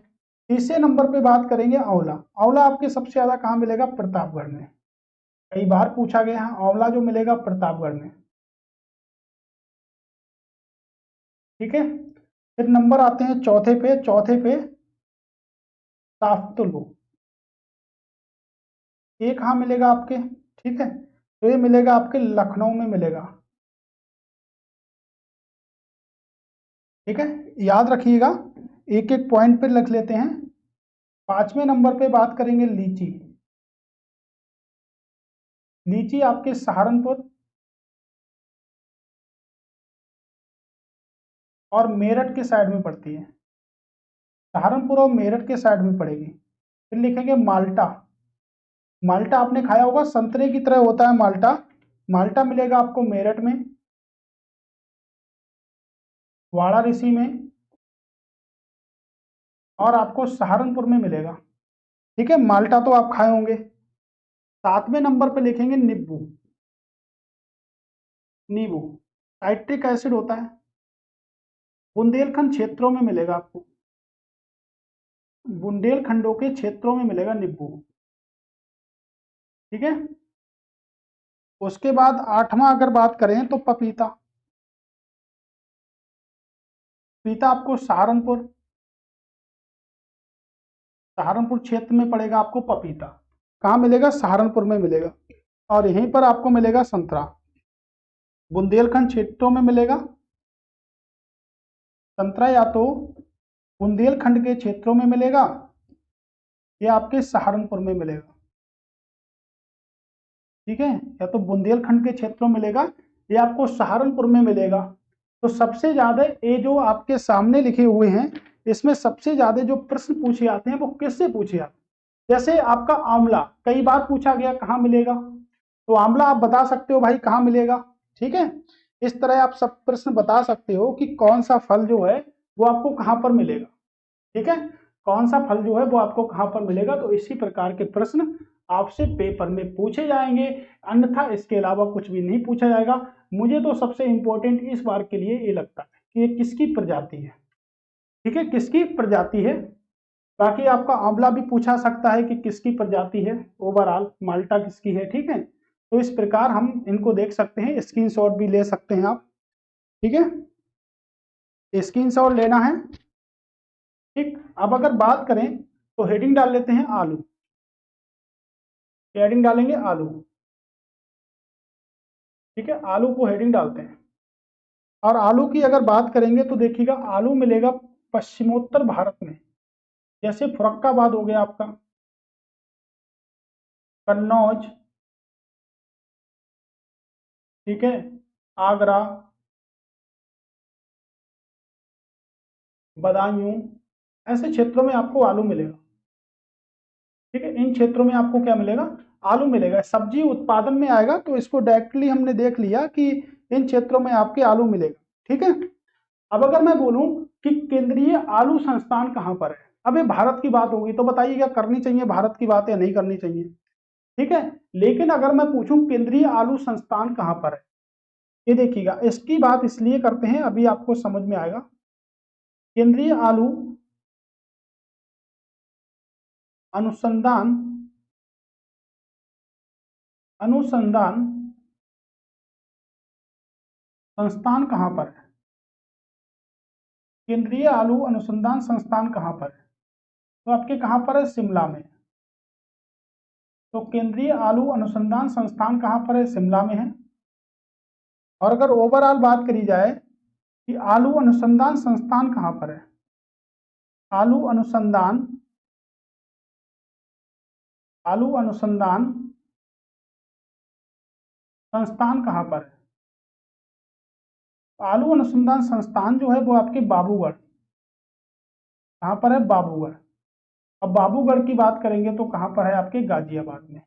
तीसरे नंबर पे बात करेंगे आंवला। आंवला आपके सबसे ज्यादा कहाँ मिलेगा? प्रतापगढ़ में। कई बार पूछा गया है, आंवला जो मिलेगा प्रतापगढ़ में। ठीक है, फिर नंबर आते हैं चौथे पे। चौथे पे साफ्तुलु, ये कहाँ मिलेगा आपके? ठीक है, तो ये मिलेगा आपके लखनऊ में मिलेगा। ठीक है, याद रखिएगा, एक एक पॉइंट पे लिख लेते हैं। पांचवें नंबर पे बात करेंगे लीची। लीची आपके सहारनपुर और मेरठ के साइड में पड़ती है। सहारनपुर और मेरठ के साइड में पड़ेगी। फिर लिखेंगे माल्टा। माल्टा आपने खाया होगा, संतरे की तरह होता है माल्टा। माल्टा मिलेगा आपको मेरठ में, वाराणसी में, और आपको सहारनपुर में मिलेगा। ठीक है, माल्टा तो आप खाए होंगे। सातवें नंबर पे लिखेंगे नींबू। नींबू साइट्रिक एसिड होता है, बुंदेलखंड क्षेत्रों में मिलेगा आपको। बुंदेलखंडों के क्षेत्रों में मिलेगा नींबू। ठीक है, उसके बाद आठवां अगर बात करें तो पपीता। पपीता आपको सहारनपुर क्षेत्र में पड़ेगा आपको पपीता। कहाँ मिलेगा? सहारनपुर में मिलेगा। और यहीं पर आपको मिलेगा संतरा, बुंदेलखंड क्षेत्रों में मिलेगा संतरा, या तो बुंदेलखंड के क्षेत्रों में मिलेगा या आपके सहारनपुर में मिलेगा। ठीक है, या तो बुंदेलखंड के क्षेत्रों में मिलेगा या आपको सहारनपुर में मिलेगा। तो सबसे ज्यादा ये जो आपके सामने लिखे हुए हैं इसमें सबसे ज्यादा जो प्रश्न पूछे जाते हैं वो किससे पूछे जाते हैं? जैसे आपका आंवला कई बार पूछा गया कहाँ मिलेगा, तो आंवला आप बता सकते हो भाई कहाँ मिलेगा। ठीक है, इस तरह आप सब प्रश्न बता सकते हो कि कौन सा फल जो है वो आपको कहाँ पर मिलेगा। ठीक है, कौन सा फल जो है वो आपको कहाँ पर मिलेगा। तो इसी प्रकार के प्रश्न आपसे पेपर में पूछे जाएंगे, अन्यथा इसके अलावा कुछ भी नहीं पूछा जाएगा। मुझे तो सबसे इंपॉर्टेंट इस बार के लिए ये लगता है कि ये किसकी प्रजाति है। ठीक है, किसकी प्रजाति है। बाकी आपका आंवला भी पूछा सकता है कि किसकी प्रजाति है, ओवरऑल माल्टा किसकी है। ठीक है, तो इस प्रकार हम इनको देख सकते हैं, स्क्रीनशॉट भी ले सकते हैं आप। ठीक है, स्क्रीनशॉट लेना है। ठीक, अब अगर बात करें तो हेडिंग डाल लेते हैं आलू। हेडिंग डालेंगे आलू। ठीक है, आलू को हेडिंग डालते हैं। और आलू की अगर बात करेंगे तो देखिएगा आलू मिलेगा पश्चिमोत्तर भारत में। जैसे फुरक्काबाद हो गया आपका, कन्नौज, ठीक है, आगरा, बदायूं, ऐसे क्षेत्रों में आपको आलू मिलेगा। ठीक है, इन क्षेत्रों में आपको क्या मिलेगा? आलू मिलेगा। सब्जी उत्पादन में आएगा तो इसको डायरेक्टली हमने देख लिया कि इन क्षेत्रों में आपके आलू मिलेगा। ठीक है, अब अगर मैं बोलूं कि केंद्रीय आलू संस्थान कहां पर है, अब ये भारत की बात होगी तो बताइए क्या करनी चाहिए भारत की बात या नहीं करनी चाहिए। ठीक है, लेकिन अगर मैं पूछूं केंद्रीय आलू संस्थान कहां पर है, ये देखिएगा इसकी बात इसलिए करते हैं, अभी आपको समझ में आएगा। केंद्रीय आलू अनुसंधान अनुसंधान संस्थान कहाँ पर है? केंद्रीय आलू अनुसंधान संस्थान कहाँ पर है? तो आपके कहाँ पर है? शिमला में। तो केंद्रीय आलू अनुसंधान संस्थान कहाँ पर है? शिमला में है। और अगर ओवरऑल बात करी जाए कि आलू अनुसंधान संस्थान कहाँ पर है, आलू अनुसंधान संस्थान कहाँ पर है? आलू अनुसंधान संस्थान जो है वो आपके बाबूगढ़, कहाँ पर है? बाबूगढ़। अब बाबूगढ़ की बात करेंगे तो कहाँ पर है? आपके गाजियाबाद में।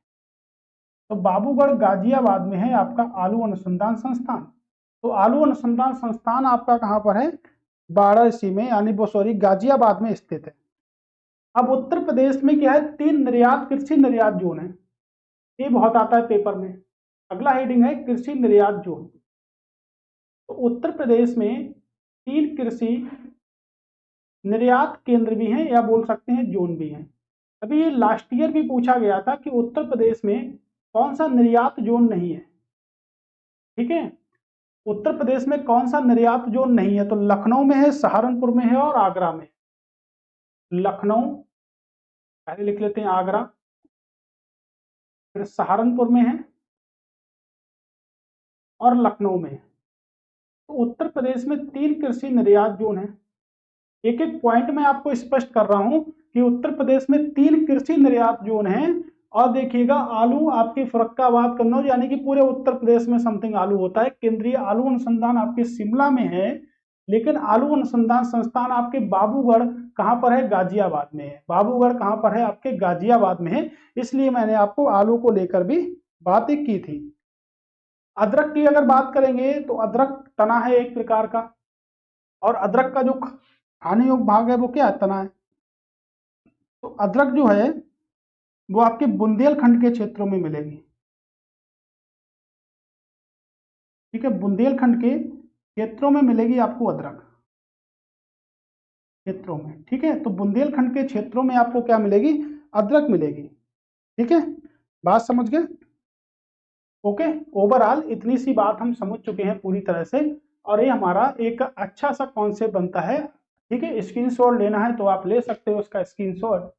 तो बाबूगढ़ गाजियाबाद में है आपका आलू अनुसंधान संस्थान। तो आलू अनुसंधान संस्थान आपका कहाँ पर है? वाराणसी में, यानी वो सॉरी गाजियाबाद में स्थित है। अब उत्तर प्रदेश में क्या है? 3 निर्यात कृषि निर्यात जोन है, ये बहुत आता है पेपर में। अगला हेडिंग है कृषि निर्यात जोन। तो उत्तर प्रदेश में 3 कृषि निर्यात केंद्र भी हैं, या बोल सकते हैं जोन भी हैं। अभी ये लास्ट ईयर भी पूछा गया था कि उत्तर प्रदेश में कौन सा निर्यात जोन नहीं है। ठीक है, उत्तर प्रदेश में कौन सा निर्यात जोन नहीं है? तो लखनऊ में है, सहारनपुर में है और आगरा में। लखनऊ पहले लिख लेते हैं, आगरा, फिर सहारनपुर में है और लखनऊ में है। तो उत्तर प्रदेश में 3 कृषि निर्यात जोन है। एक एक पॉइंट में आपको स्पष्ट कर रहा हूं कि उत्तर प्रदेश में 3 कृषि निर्यात जोन है। और देखिएगा आलू आपके फर्रुखाबाद, कन्नौज, यानी कि पूरे उत्तर प्रदेश में समथिंग आलू होता है। केंद्रीय आलू अनुसंधान आपके शिमला में है, लेकिन आलू अनुसंधान संस्थान आपके बाबूगढ़ कहां पर है? गाजियाबाद में है। बाबूगढ़ कहां पर है? आपके गाजियाबाद में है। इसलिए मैंने आपको आलू को लेकर भी बातें की थी। अदरक की अगर बात करेंगे तो अदरक तना है एक प्रकार का, और अदरक का जो खाने योग्य भाग है वो क्या है? तना है। तो अदरक जो है वो आपके बुंदेलखंड के क्षेत्रों में मिलेगी। ठीक है, बुंदेलखंड के क्षेत्रों में मिलेगी आपको अदरक, क्षेत्रों में। ठीक है, तो बुंदेलखंड के क्षेत्रों में आपको क्या मिलेगी? अदरक मिलेगी। ठीक है, बात समझ गए? ओके, ओवरऑल इतनी सी बात हम समझ चुके हैं पूरी तरह से, और ये हमारा एक अच्छा सा कॉन्सेप्ट बनता है। ठीक है, स्क्रीनशॉट लेना है तो आप ले सकते हो उसका स्क्रीनशॉट।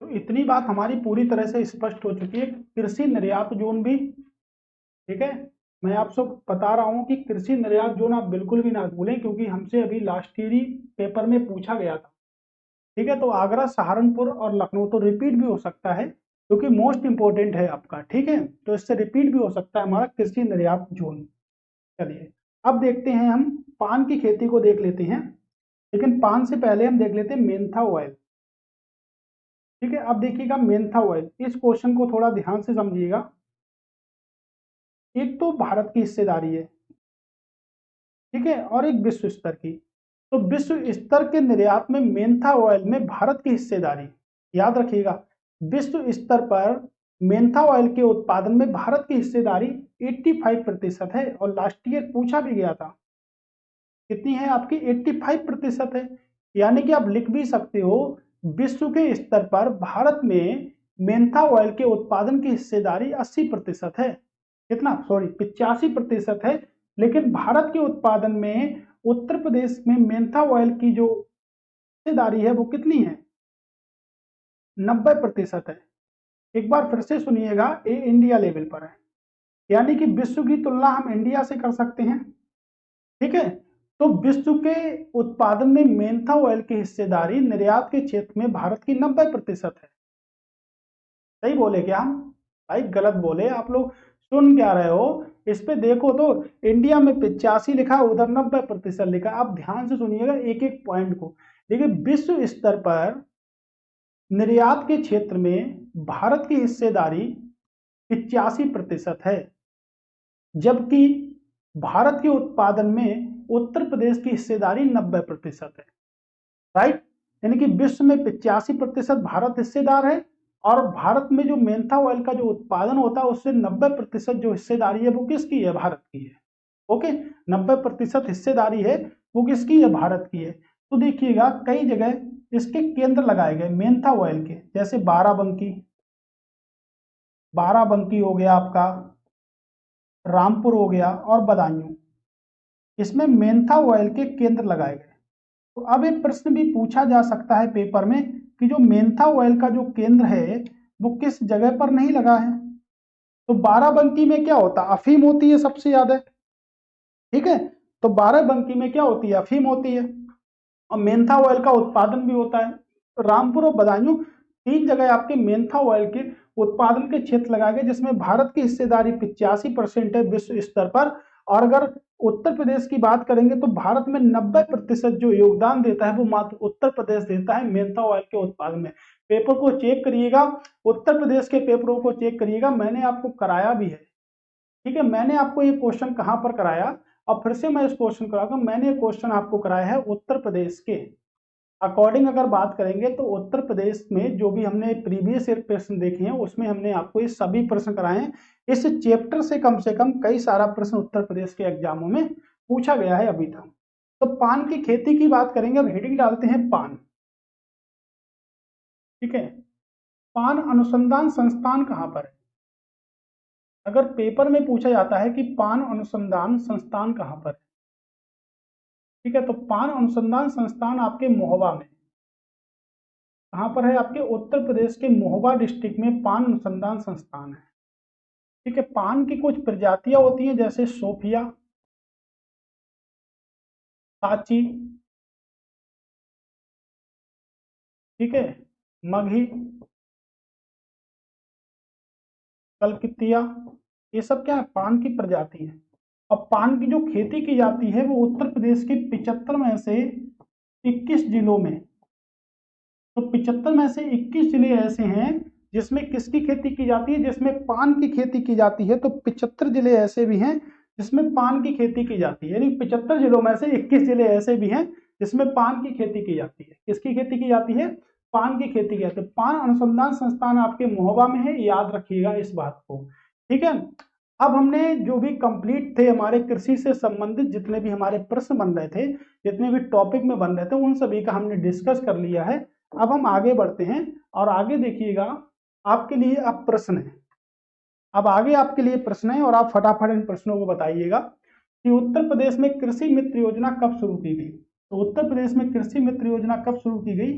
तो इतनी बात हमारी पूरी तरह से स्पष्ट हो चुकी है। कृषि निर्यात जोन भी, ठीक है, मैं आपसे बता रहा हूं कि कृषि निर्यात जोन आप बिल्कुल भी ना भूलें, क्योंकि हमसे अभी लास्ट ईयर ही पेपर में पूछा गया था। ठीक है, तो आगरा, सहारनपुर और लखनऊ तो रिपीट भी हो सकता है, क्योंकि मोस्ट इंपोर्टेंट है आपका। ठीक है, तो इससे रिपीट भी हो सकता है हमारा कृषि निर्यात जोन। चलिए अब देखते हैं, हम पान की खेती को देख लेते हैं, लेकिन पान से पहले हम देख लेते हैं मेंथा ऑयल। ठीक है, अब देखिएगा मेंथा ऑयल, इस क्वेश्चन को थोड़ा ध्यान से समझिएगा। एक तो भारत की हिस्सेदारी है, ठीक है, और एक विश्व स्तर की। तो विश्व स्तर के निर्यात में मेंथा ऑयल में भारत की हिस्सेदारी, याद रखिएगा, विश्व स्तर पर मेंथा ऑयल के उत्पादन में भारत की हिस्सेदारी 85% है। और लास्ट ईयर पूछा भी गया था, कितनी है आपकी? 85% है। यानी कि आप लिख भी सकते हो, विश्व के स्तर पर भारत में मेंथा ऑयल के उत्पादन की हिस्सेदारी 80% है। कितना? सॉरी 85% है। लेकिन भारत के उत्पादन में उत्तर प्रदेश में मेंथा ऑयल की जो हिस्सेदारी है वो कितनी है? 90% है। एक बार फिर से सुनिएगा, ये इंडिया लेवल पर है, यानी कि विश्व की तुलना हम इंडिया से कर सकते हैं। ठीक है, तो विश्व के उत्पादन में मेंथा ऑयल की हिस्सेदारी निर्यात के क्षेत्र में भारत की 90% है। सही बोले क्या हम? भाई गलत बोले आप लोग, सुन क्या रहे हो? इस पे देखो तो इंडिया में 85 लिखा, उधर 90% लिखा। आप ध्यान से सुनिएगा एक एक पॉइंट को। देखिए, विश्व स्तर पर निर्यात के क्षेत्र में भारत की हिस्सेदारी 85% है, जबकि भारत के उत्पादन में उत्तर प्रदेश की हिस्सेदारी 90% है। राइट, यानी कि विश्व में 85% भारत हिस्सेदार है, और भारत में जो मेंथा ऑयल का जो उत्पादन होता है उससे 90% जो हिस्सेदारी है वो किसकी है? भारत की है। ओके, 90% हिस्सेदारी है वो किसकी है? भारत की है। तो देखिएगा कई जगह इसके केंद्र लगाए गए मेंथा ऑयल के, जैसे बाराबंकी हो गया आपका, रामपुर हो गया और बदायूं, इसमें मेंथा ऑयल के केंद्र लगाए गए। तो अब एक प्रश्न भी पूछा जा सकता है पेपर में कि जो मेंथा ऑयल का जो केंद्र है वो किस जगह पर नहीं लगा है। तो बाराबंकी में क्या होता है, अफीम होती है सबसे ज्यादा, ठीक है। तो बाराबंकी में क्या होती है, अफीम होती है और मेंथा ऑयल का उत्पादन भी होता है। रामपुर और बदायूं तीन जगह आपके मेंथा ऑयल के उत्पादन के क्षेत्र लगाए गए, जिसमें भारत की हिस्सेदारी 85% है विश्व स्तर पर। और अगर उत्तर प्रदेश की बात करेंगे तो भारत में 90% जो योगदान देता है वो मात्र उत्तर प्रदेश देता है मेंथा ऑयल के उत्पादन में। पेपर को चेक करिएगा, उत्तर प्रदेश के पेपरों को चेक करिएगा, मैंने आपको कराया भी है, ठीक है। मैंने आपको ये क्वेश्चन कहां पर कराया, और फिर से मैं इस क्वेश्चन कराऊंगा। मैंने ये क्वेश्चन आपको कराया है उत्तर प्रदेश के अकॉर्डिंग। अगर बात करेंगे तो उत्तर प्रदेश में जो भी हमने प्रीवियस ईयर प्रश्न देखे हैं उसमें हमने आपको ये सभी प्रश्न कराए हैं। इस चैप्टर से कम कई सारा प्रश्न उत्तर प्रदेश के एग्जामों में पूछा गया है अभी तक। तो पान की खेती की बात करेंगे, अब हेडिंग डालते हैं पान, ठीक है। पान अनुसंधान संस्थान कहां पर है? अगर पेपर में पूछा जाता है कि पान अनुसंधान संस्थान कहां पर है, ठीक है, तो पान अनुसंधान संस्थान आपके महोबा में, कहां पर है, आपके उत्तर प्रदेश के महोबा डिस्ट्रिक्ट में पान अनुसंधान संस्थान है, ठीक है। पान की कुछ प्रजातियां होती हैं जैसे सोफिया, साची, ठीक है, मगही, कलकतिया, ये सब क्या है, पान की प्रजाति है। अब पान की जो खेती की जाती है वो उत्तर प्रदेश के 75 में से 21 जिलों में, तो 75 में से 21 जिले ऐसे हैं जिसमें किसकी खेती की जाती है, जिसमें पान की खेती की जाती है। तो 75 जिले ऐसे भी हैं जिसमें पान की खेती की जाती है, यानी 75 जिलों में से 21 जिले ऐसे भी हैं जिसमें पान की खेती की जाती है। किसकी खेती की जाती है, पान की खेती की जाती है। पान अनुसंधान संस्थान आपके महोबा में है, याद रखिएगा इस बात को, ठीक है। अब हमने जो भी कंप्लीट थे हमारे कृषि से संबंधित जितने भी हमारे प्रश्न बन रहे थे, जितने भी टॉपिक में बन रहे थे, उन सभी का हमने डिस्कस कर लिया है। अब हम आगे बढ़ते हैं और आगे देखिएगा आपके लिए अब प्रश्न है। अब आगे आपके लिए प्रश्न है और आप फटाफट इन प्रश्नों को बताइएगा कि उत्तर प्रदेश में कृषि मित्र योजना कब शुरू की गई। तो उत्तर प्रदेश में कृषि मित्र योजना कब शुरू की गई,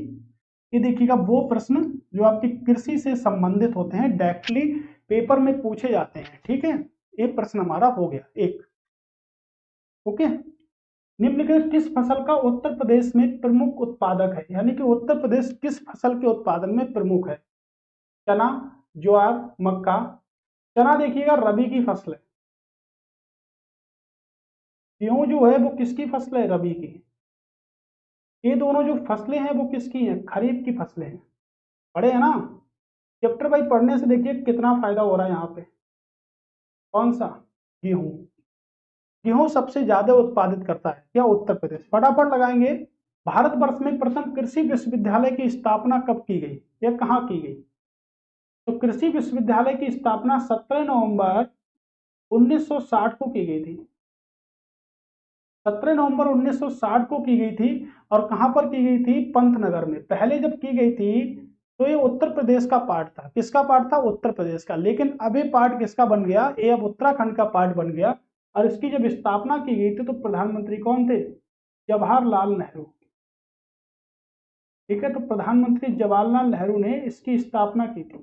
ये देखिएगा। वो प्रश्न जो आपकी कृषि से संबंधित होते हैं डायरेक्टली पेपर में पूछे जाते हैं, ठीक है। एक प्रश्न हमारा हो गया एक, ओके। निम्नलिखित किस फसल का उत्तर प्रदेश में प्रमुख उत्पादक है, यानी कि उत्तर प्रदेश किस फसल के उत्पादन में प्रमुख है। चना, ज्वार, मक्का। चना देखिएगा रबी की फसल है, गेहूं जो है वो किसकी फसल है, रबी की। ये दोनों जो फसलें हैं वो किसकी हैं, खरीफ की फसलें हैं। पढ़े है ना, चैप्टर वाइज पढ़ने से देखिए कितना फायदा हो रहा है यहाँ पे। कौन सा, गेहूं। गेहूं सबसे ज्यादा उत्पादित करता है क्या, उत्तर प्रदेश। फटाफट लगाएंगे। भारतवर्ष में प्रथम कृषि विश्वविद्यालय की स्थापना कब की गई, या कहाँ की गई। तो कृषि विश्वविद्यालय की स्थापना 17 नवंबर 1960 को की गई थी। 17 नवंबर 1960 को की गई थी और कहां पर की गई थी, पंतनगर में। पहले जब की गई थी तो ये उत्तर प्रदेश का पार्ट था, किसका पार्ट था, उत्तर प्रदेश का। लेकिन अब ये पार्ट किसका बन गया, ये अब उत्तराखंड का पार्ट बन गया। और इसकी जब स्थापना की गई थी तो प्रधानमंत्री कौन थे, जवाहरलाल नेहरू, ठीक है। तो प्रधानमंत्री जवाहरलाल नेहरू ने इसकी स्थापना की थी,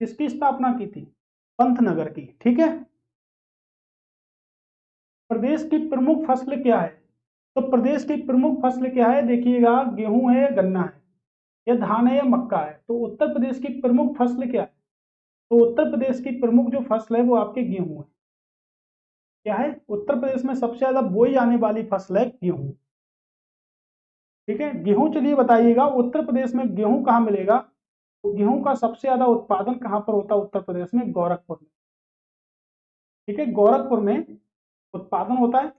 किसकी स्थापना की थी, पंतनगर की, ठीक है। प्रदेश की प्रमुख फसल क्या है, तो प्रदेश की प्रमुख फसल क्या है, देखिएगा गेहूं है या गन्ना है या धान है या मक्का है। तो उत्तर प्रदेश की प्रमुख फसल क्या है, तो उत्तर प्रदेश की प्रमुख जो फसल है वो आपके गेहूं है। क्या है, उत्तर प्रदेश में सबसे ज्यादा बोई जाने वाली फसल है गेहूं, ठीक है। गेहूं, चलिए बताइएगा उत्तर प्रदेश में गेहूं कहाँ मिलेगा। तो गेहूं का सबसे ज्यादा उत्पादन कहां पर होता है उत्तर प्रदेश में, गोरखपुर में, ठीक है। गोरखपुर में उत्पादन होता है।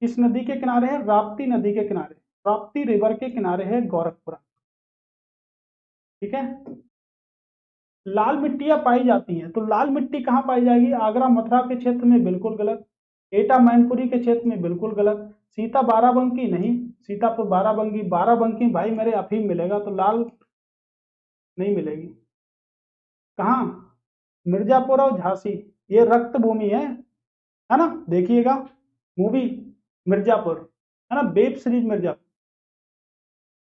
किस नदी के किनारे है, राप्ती नदी के किनारे, राप्ती रिवर के किनारे है गोरखपुर, ठीक है। लाल मिट्टियां पाई जाती हैं, तो लाल मिट्टी कहां पाई जाएगी, आगरा मथुरा के क्षेत्र में, बिल्कुल गलत। एटा मैनपुरी के क्षेत्र में, बिल्कुल गलत। सीता बाराबंकी नहीं, सीतापुर बाराबंकी, बाराबंकी भाई मेरे अफीम मिलेगा, तो लाल नहीं मिलेगी। कहाँ? मिर्जापुर और झांसी, ये रक्त भूमि है ना। देखिएगा मूवी मिर्जापुर, है ना, वेब सीरीज मिर्जापुर,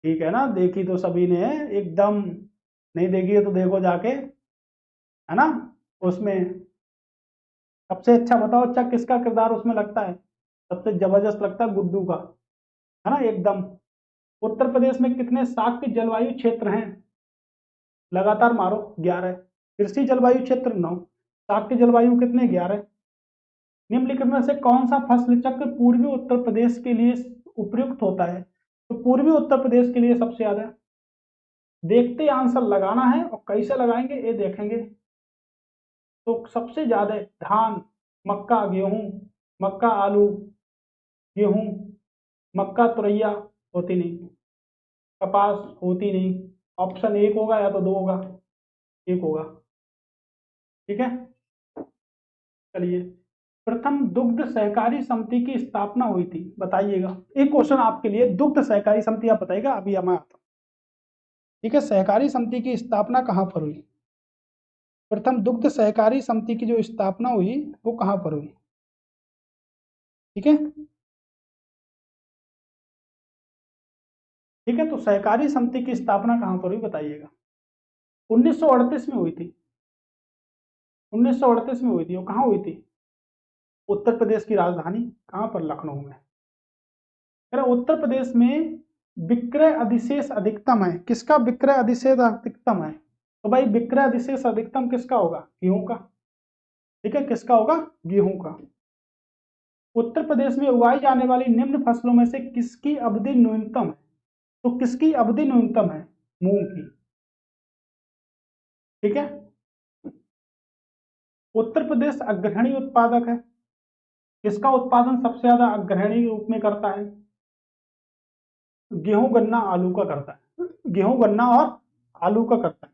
ठीक है ना। देखी तो सभी ने है एकदम, नहीं देखी है तो देखो जाके, है ना। उसमें सबसे अच्छा बताओ, अच्छा किसका किरदार उसमें लगता है, सबसे जबरदस्त लगता है गुड्डू का, है ना एकदम। उत्तर प्रदेश में कितने शाक्त जलवायु क्षेत्र हैं? लगातार मारो, 11। कृषि जलवायु क्षेत्र 9, शाक्त जलवायु कितने? 11। निम्नलिखित में से कौन सा फसल चक्र पूर्वी उत्तर प्रदेश के लिए उपयुक्त होता है? तो पूर्वी उत्तर प्रदेश के लिए सबसे ज्यादा, देखते आंसर लगाना है और कैसे लगाएंगे ये देखेंगे। तो सबसे ज्यादा धान, मक्का, गेहूं, मक्का आलू, गेहूं, मक्का तुरैया, होती नहीं, कपास, होती नहीं। ऑप्शन एक होगा या तो दो होगा, एक होगा, ठीक है। चलिए, प्रथम दुग्ध सहकारी समिति की स्थापना हुई थी, बताइएगा। एक क्वेश्चन आपके लिए, दुग्ध सहकारी समिति आप बताइएगा, अभी मैं आता हूँ, ठीक है। सहकारी समिति की स्थापना कहाँ पर हुई? प्रथम दुग्ध सहकारी समिति की जो स्थापना हुई वो कहाँ पर हुई, ठीक है। ठीक है, तो सहकारी समिति की स्थापना कहाँ पर हुई बताइएगा। 1938 में हुई थी, 1938 में हुई थी। वो कहाँ हुई थी? उत्तर प्रदेश की राजधानी कहाँ पर? लखनऊ में। उत्तर प्रदेश में विक्रय अधिशेष अधिकतम है, किसका विक्रय अधिशेष अधिकतम है? तो भाई विक्रय अधिशेष अधिकतम किसका होगा? गेहूं का, ठीक है। किसका होगा? गेहूं का। उत्तर प्रदेश में उगाई जाने वाली निम्न फसलों में से किसकी अवधि न्यूनतम है? तो किसकी अवधि न्यूनतम है? मूंग की, ठीक है। उत्तर प्रदेश अग्रणी उत्पादक है, किसका उत्पादन सबसे ज्यादा अग्रणी रूप में करता है? गेहूं, गन्ना, आलू का करता है, गेहूं, गन्ना और आलू का करता है।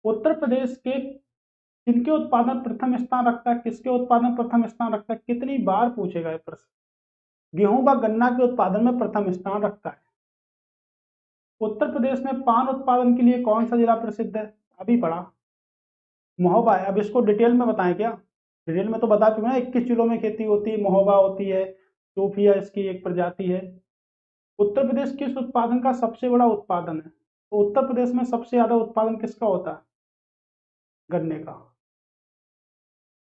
उत्तर प्रदेश के किनके उत्पादन प्रथम स्थान रखता है? किसके उत्पादन प्रथम स्थान रखता है? कितनी बार पूछेगा ये प्रश्न। गेहूं व गन्ना के उत्पादन में प्रथम स्थान रखता है। उत्तर प्रदेश में पान उत्पादन के लिए कौन सा जिला प्रसिद्ध है? अभी पढ़ा, महोबा है। अब इसको डिटेल में बताएं क्या? डिटेल में तो बता चुके ना, 21 जिलों में खेती होती है, महोबा होती है, सूफिया इसकी एक प्रजाति है। उत्तर प्रदेश किस उत्पादन का सबसे बड़ा उत्पादन है? तो उत्तर प्रदेश में सबसे ज्यादा उत्पादन किसका होता है? गन्ने का।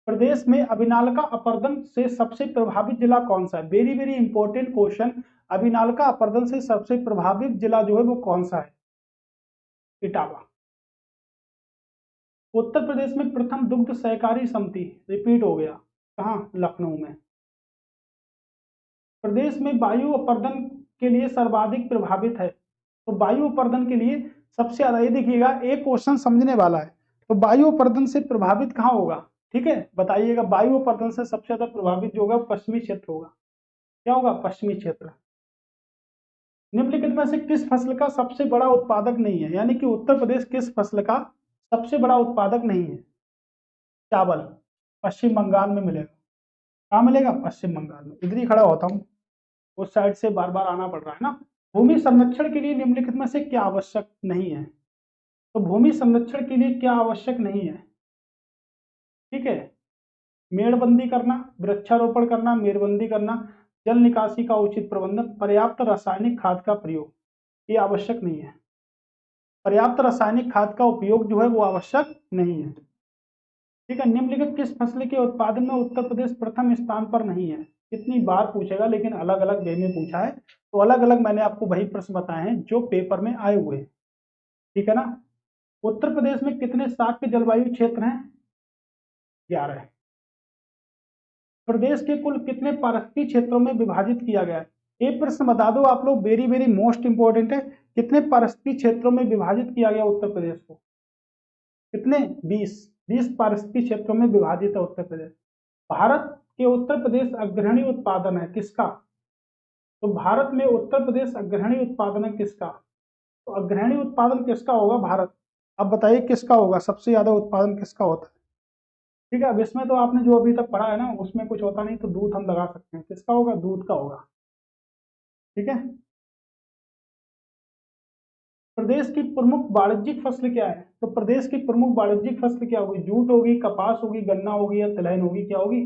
प्रदेश में अभिनालका अपरदन से सबसे प्रभावित जिला कौन सा है? Very very important question. अभिनालका अपरदन से सबसे प्रभावित जिला जो है वो कौन सा है? इटावा। उत्तर प्रदेश में प्रथम दुग्ध सहकारी समिति, रिपीट हो गया, कहाँ? लखनऊ में। प्रदेश में वायु अपर्दन के लिए सर्वाधिक प्रभावित है, तो वायु अपर्दन के लिए सबसे ज्यादा, ये देखिएगा एक क्वेश्चन समझने वाला है। तो वायु अपर्दन से प्रभावित कहाँ होगा, ठीक है, बताइएगा। वायु अपर्दन से सबसे ज्यादा प्रभावित जो होगा पश्चिमी क्षेत्र होगा। क्या होगा? पश्चिमी क्षेत्र। निम्नलिखित में से किस फसल का सबसे बड़ा उत्पादक नहीं है? यानी कि उत्तर प्रदेश किस फसल का सबसे बड़ा उत्पादक नहीं है? चावल, पश्चिम बंगाल में मिलेगा। कहाँ मिलेगा? पश्चिम बंगाल में। इधर ही खड़ा होता हूँ, उस साइड से बार बार आना पड़ रहा है ना। भूमि संरक्षण के लिए निम्नलिखित में से क्या आवश्यक नहीं है? तो भूमि संरक्षण के लिए क्या आवश्यक नहीं है, ठीक है? मेड़बंदी करना, वृक्षारोपण करना, मेड़बंदी करना, जल निकासी का उचित प्रबंधन, पर्याप्त रासायनिक खाद का प्रयोग, ये आवश्यक नहीं है। पर्याप्त रासायनिक खाद का उपयोग जो है वो आवश्यक नहीं है, ठीक है। निम्नलिखित किस फसल के उत्पादन में उत्तर प्रदेश प्रथम स्थान पर नहीं है? कितनी बार पूछेगा, लेकिन अलग अलग वे में पूछा है, तो अलग अलग मैंने आपको वही प्रश्न बताए हैं जो पेपर में आए हुए हैं, ठीक है ना। उत्तर प्रदेश में कितने शाक्त जलवायु क्षेत्र हैं? 11। प्रदेश के कुल कितने पारिस्थितिक क्षेत्रों में विभाजित किया गया है? एक प्रश्न बता दो आप लोग, वेरी वेरी मोस्ट इंपोर्टेंट है। कितने पारिस्थितिक क्षेत्रों में विभाजित किया गया उत्तर प्रदेश को? कितने? 20 पारिस्थितिक क्षेत्रों में विभाजित है उत्तर प्रदेश। भारत के उत्तर प्रदेश अग्रणी उत्पादन है किसका? तो भारत में उत्तर प्रदेश अग्रणी उत्पादन है किसका? तो अग्रणी उत्पादन किसका होगा? भारत। अब बताइए किसका होगा, सबसे ज्यादा उत्पादन किसका होता है? ठीक है, अब इसमें तो आपने जो अभी तक पढ़ा है ना उसमें कुछ होता नहीं, तो दूध हम लगा सकते हैं, किसका होगा? दूध का होगा। ठीक है। प्रदेश की प्रमुख वाणिज्यिक फसल क्या है? तो प्रदेश की प्रमुख वाणिज्यिक फसल क्या होगी? जूट होगी, कपास होगी, गन्ना होगी या तिलहन होगी? क्या होगी?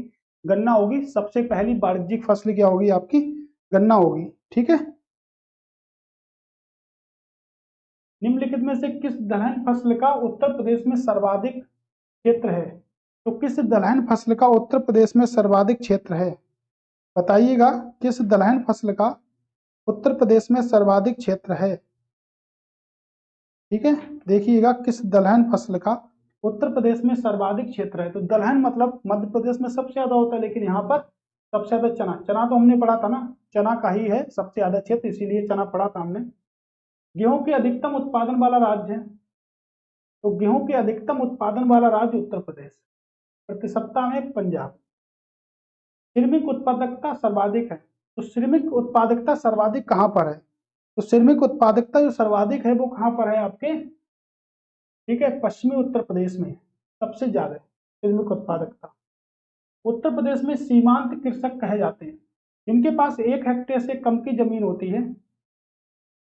गन्ना होगी। सबसे पहली वाणिज्यिक फसल क्या होगी आपकी? गन्ना होगी। ठीक है। निम्नलिखित में से किस दलहन फसल का उत्तर प्रदेश में सर्वाधिक क्षेत्र है? तो किस दलहन फसल का उत्तर प्रदेश में सर्वाधिक क्षेत्र है? बताइएगा, किस दलहन फसल का उत्तर प्रदेश में सर्वाधिक क्षेत्र है? ठीक है, देखिएगा किस दलहन फसल का उत्तर प्रदेश में सर्वाधिक क्षेत्र है। तो दलहन मतलब मध्य प्रदेश में सबसे ज्यादा होता है, लेकिन यहाँ पर सबसे ज्यादा चना, चना तो हमने पढ़ा था ना, चना का ही है सबसे ज्यादा क्षेत्र, इसीलिए चना पढ़ा था हमने। गेहूं के अधिकतम उत्पादन वाला राज्य है? तो गेहूं के अधिकतम उत्पादन वाला राज्य उत्तर प्रदेश, प्रतिशतता में पंजाब। श्रमिक उत्पादकता सर्वाधिक है? तो श्रमिक उत्पादकता सर्वाधिक कहां पर है? तो श्रमिक उत्पादकता जो सर्वाधिक है वो कहां पर है आपके? ठीक है, पश्चिमी उत्तर प्रदेश में सबसे ज्यादा श्रमिक उत्पादकता। उत्तर प्रदेश में सीमांत कृषक कहे जाते हैं जिनके पास 1 हेक्टेयर से कम की जमीन होती है।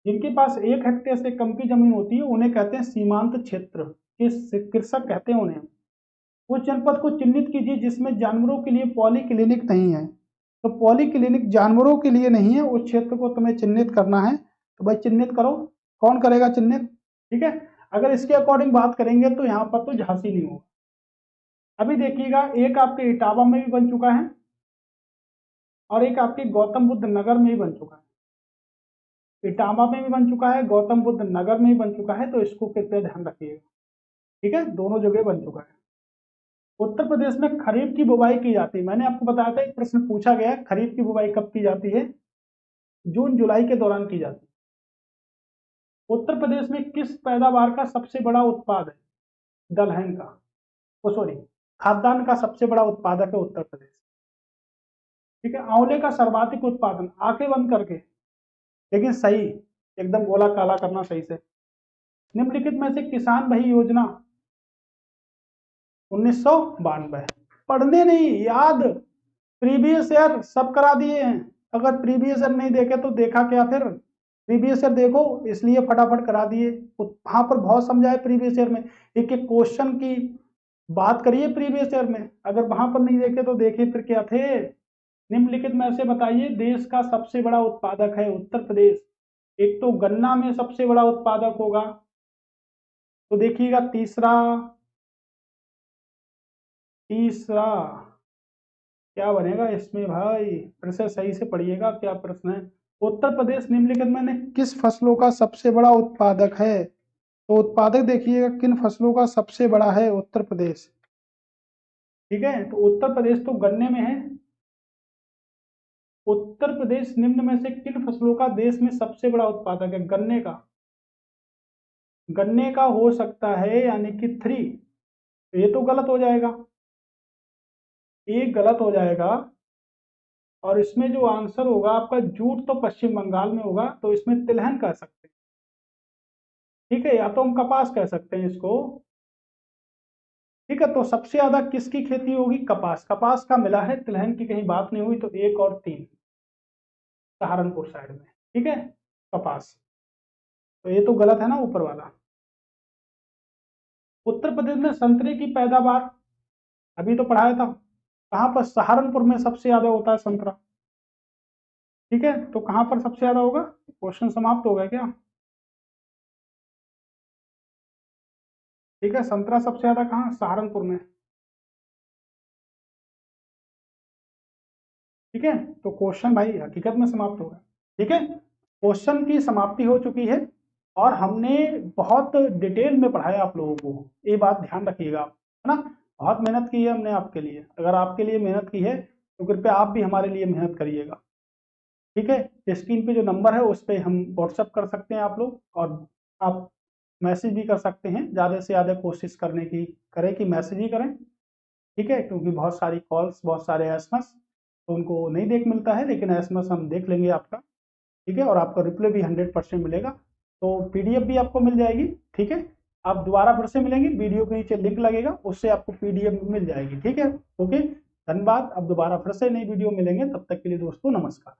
जिनके पास 1 हेक्टेयर से कम की जमीन होती है उन्हें कहते हैं सीमांत क्षेत्र के कृषक कहते हैं उन्हें। उस जनपद को चिन्हित कीजिए जिसमें जानवरों के लिए पॉली क्लिनिक नहीं है। तो पॉली क्लिनिक जानवरों के लिए नहीं है, उस क्षेत्र को तुम्हें चिन्हित करना है। तो भाई चिन्हित करो, कौन करेगा चिन्हित? ठीक है, अगर इसके अकॉर्डिंग बात करेंगे तो यहाँ पर तो झांसी नहीं होगा। अभी देखिएगा, एक आपके इटावा में भी बन चुका है और एक आपके गौतम बुद्ध नगर में भी बन चुका है। इटावा में भी बन चुका है, गौतम बुद्ध नगर में भी बन चुका है, तो इसको कृपया ध्यान रखिएगा। ठीक है, दोनों जगह बन चुका है। उत्तर प्रदेश में खरीफ की बुवाई की जाती है। मैंने आपको बताया था, एक प्रश्न पूछा गया, खरीफ की बुवाई कब की जाती है? जून जुलाई के दौरान की जाती है। उत्तर प्रदेश में किस पैदावार का सबसे बड़ा उत्पाद है? दलहन का, ओ सॉरी, खाद्यान्न का सबसे बड़ा उत्पादक है उत्तर प्रदेश। ठीक है, आंवले का सर्वाधिक उत्पादन, आंखें बंद करके, लेकिन सही, एकदम गोला काला करना सही से। निम्नलिखित में से किसान भाई योजना 1992, पढ़ने नहीं याद, प्रीवियस ईयर सब करा दिए हैं। अगर प्रीवियस ईयर नहीं देखे तो देखा क्या फिर? प्रीवियस ईयर देखो, इसलिए फटाफट करा दिए। वहां पर बहुत समझाए प्रीवियस ईयर में, एक एक क्वेश्चन की बात करिए प्रीवियस ईयर में। अगर वहां पर नहीं देखे तो देखिए फिर क्या थे। निम्नलिखित में से बताइए देश का सबसे बड़ा उत्पादक है उत्तर प्रदेश। एक तो गन्ना में सबसे बड़ा उत्पादक होगा, तो देखिएगा तीसरा, तीसरा क्या बनेगा इसमें भाई? फिर से सही से पढ़िएगा क्या प्रश्न है। उत्तर प्रदेश निम्नलिखित में ने किस फसलों का सबसे बड़ा उत्पादक है? तो उत्पादक देखिएगा किन फसलों का सबसे बड़ा है उत्तर प्रदेश। ठीक है, तो उत्तर प्रदेश तो गन्ने में है। उत्तर प्रदेश निम्न में से किन फसलों का देश में सबसे बड़ा उत्पादक है? गन्ने का। गन्ने का हो सकता है यानी कि 3, तो ये तो गलत हो जाएगा, एक गलत हो जाएगा। और इसमें जो आंसर होगा आपका, जूट तो पश्चिम बंगाल में होगा, तो इसमें तिलहन कह सकते हैं। ठीक है, या तो हम कपास कह सकते हैं इसको। ठीक है, तो सबसे ज्यादा किसकी खेती होगी? कपास। कपास का मिला है, तिलहन की कहीं बात नहीं हुई, तो 1 और 3 सहारनपुर साइड में। ठीक है, कपास, तो ये तो गलत है ना ऊपर वाला। उत्तर प्रदेश में संतरे की पैदावार अभी तो पढ़ाया था, कहां पर? सहारनपुर में सबसे ज्यादा होता है संतरा। ठीक है, तो कहां पर सबसे ज्यादा होगा? क्वेश्चन समाप्त हो गया क्या? ठीक है, संतरा सबसे ज्यादा कहाँ? सहारनपुर में। ठीक है, तो क्वेश्चन भाई हकीकत में समाप्त हो गया। ठीक है, क्वेश्चन की समाप्ति हो चुकी है और हमने बहुत डिटेल में पढ़ाया आप लोगों को, ये बात ध्यान रखिएगा आप, है ना। बहुत मेहनत की है हमने आपके लिए, अगर आपके लिए मेहनत की है तो कृपया आप भी हमारे लिए मेहनत करिएगा। ठीक है, स्क्रीन पे जो नंबर है उस पर हम व्हाट्सअप कर सकते हैं आप लोग, और आप मैसेज भी कर सकते हैं। ज़्यादा से ज़्यादा कोशिश करने की करें कि मैसेज ही करें। ठीक है, क्योंकि बहुत सारी कॉल्स, बहुत सारे एसएमएस तो उनको नहीं देख मिलता है, लेकिन एसएमएस हम देख लेंगे आपका। ठीक है, और आपका रिप्लाई भी 100% मिलेगा, तो पीडीएफ भी आपको मिल जाएगी। ठीक है, आप दोबारा फिर से मिलेंगे, वीडियो के नीचे लिंक लगेगा, उससे आपको पीडीएफ मिल जाएगी। ठीक है, ओके, धन्यवाद। अब दोबारा फिर से नई वीडियो मिलेंगे, तब तक के लिए दोस्तों नमस्कार।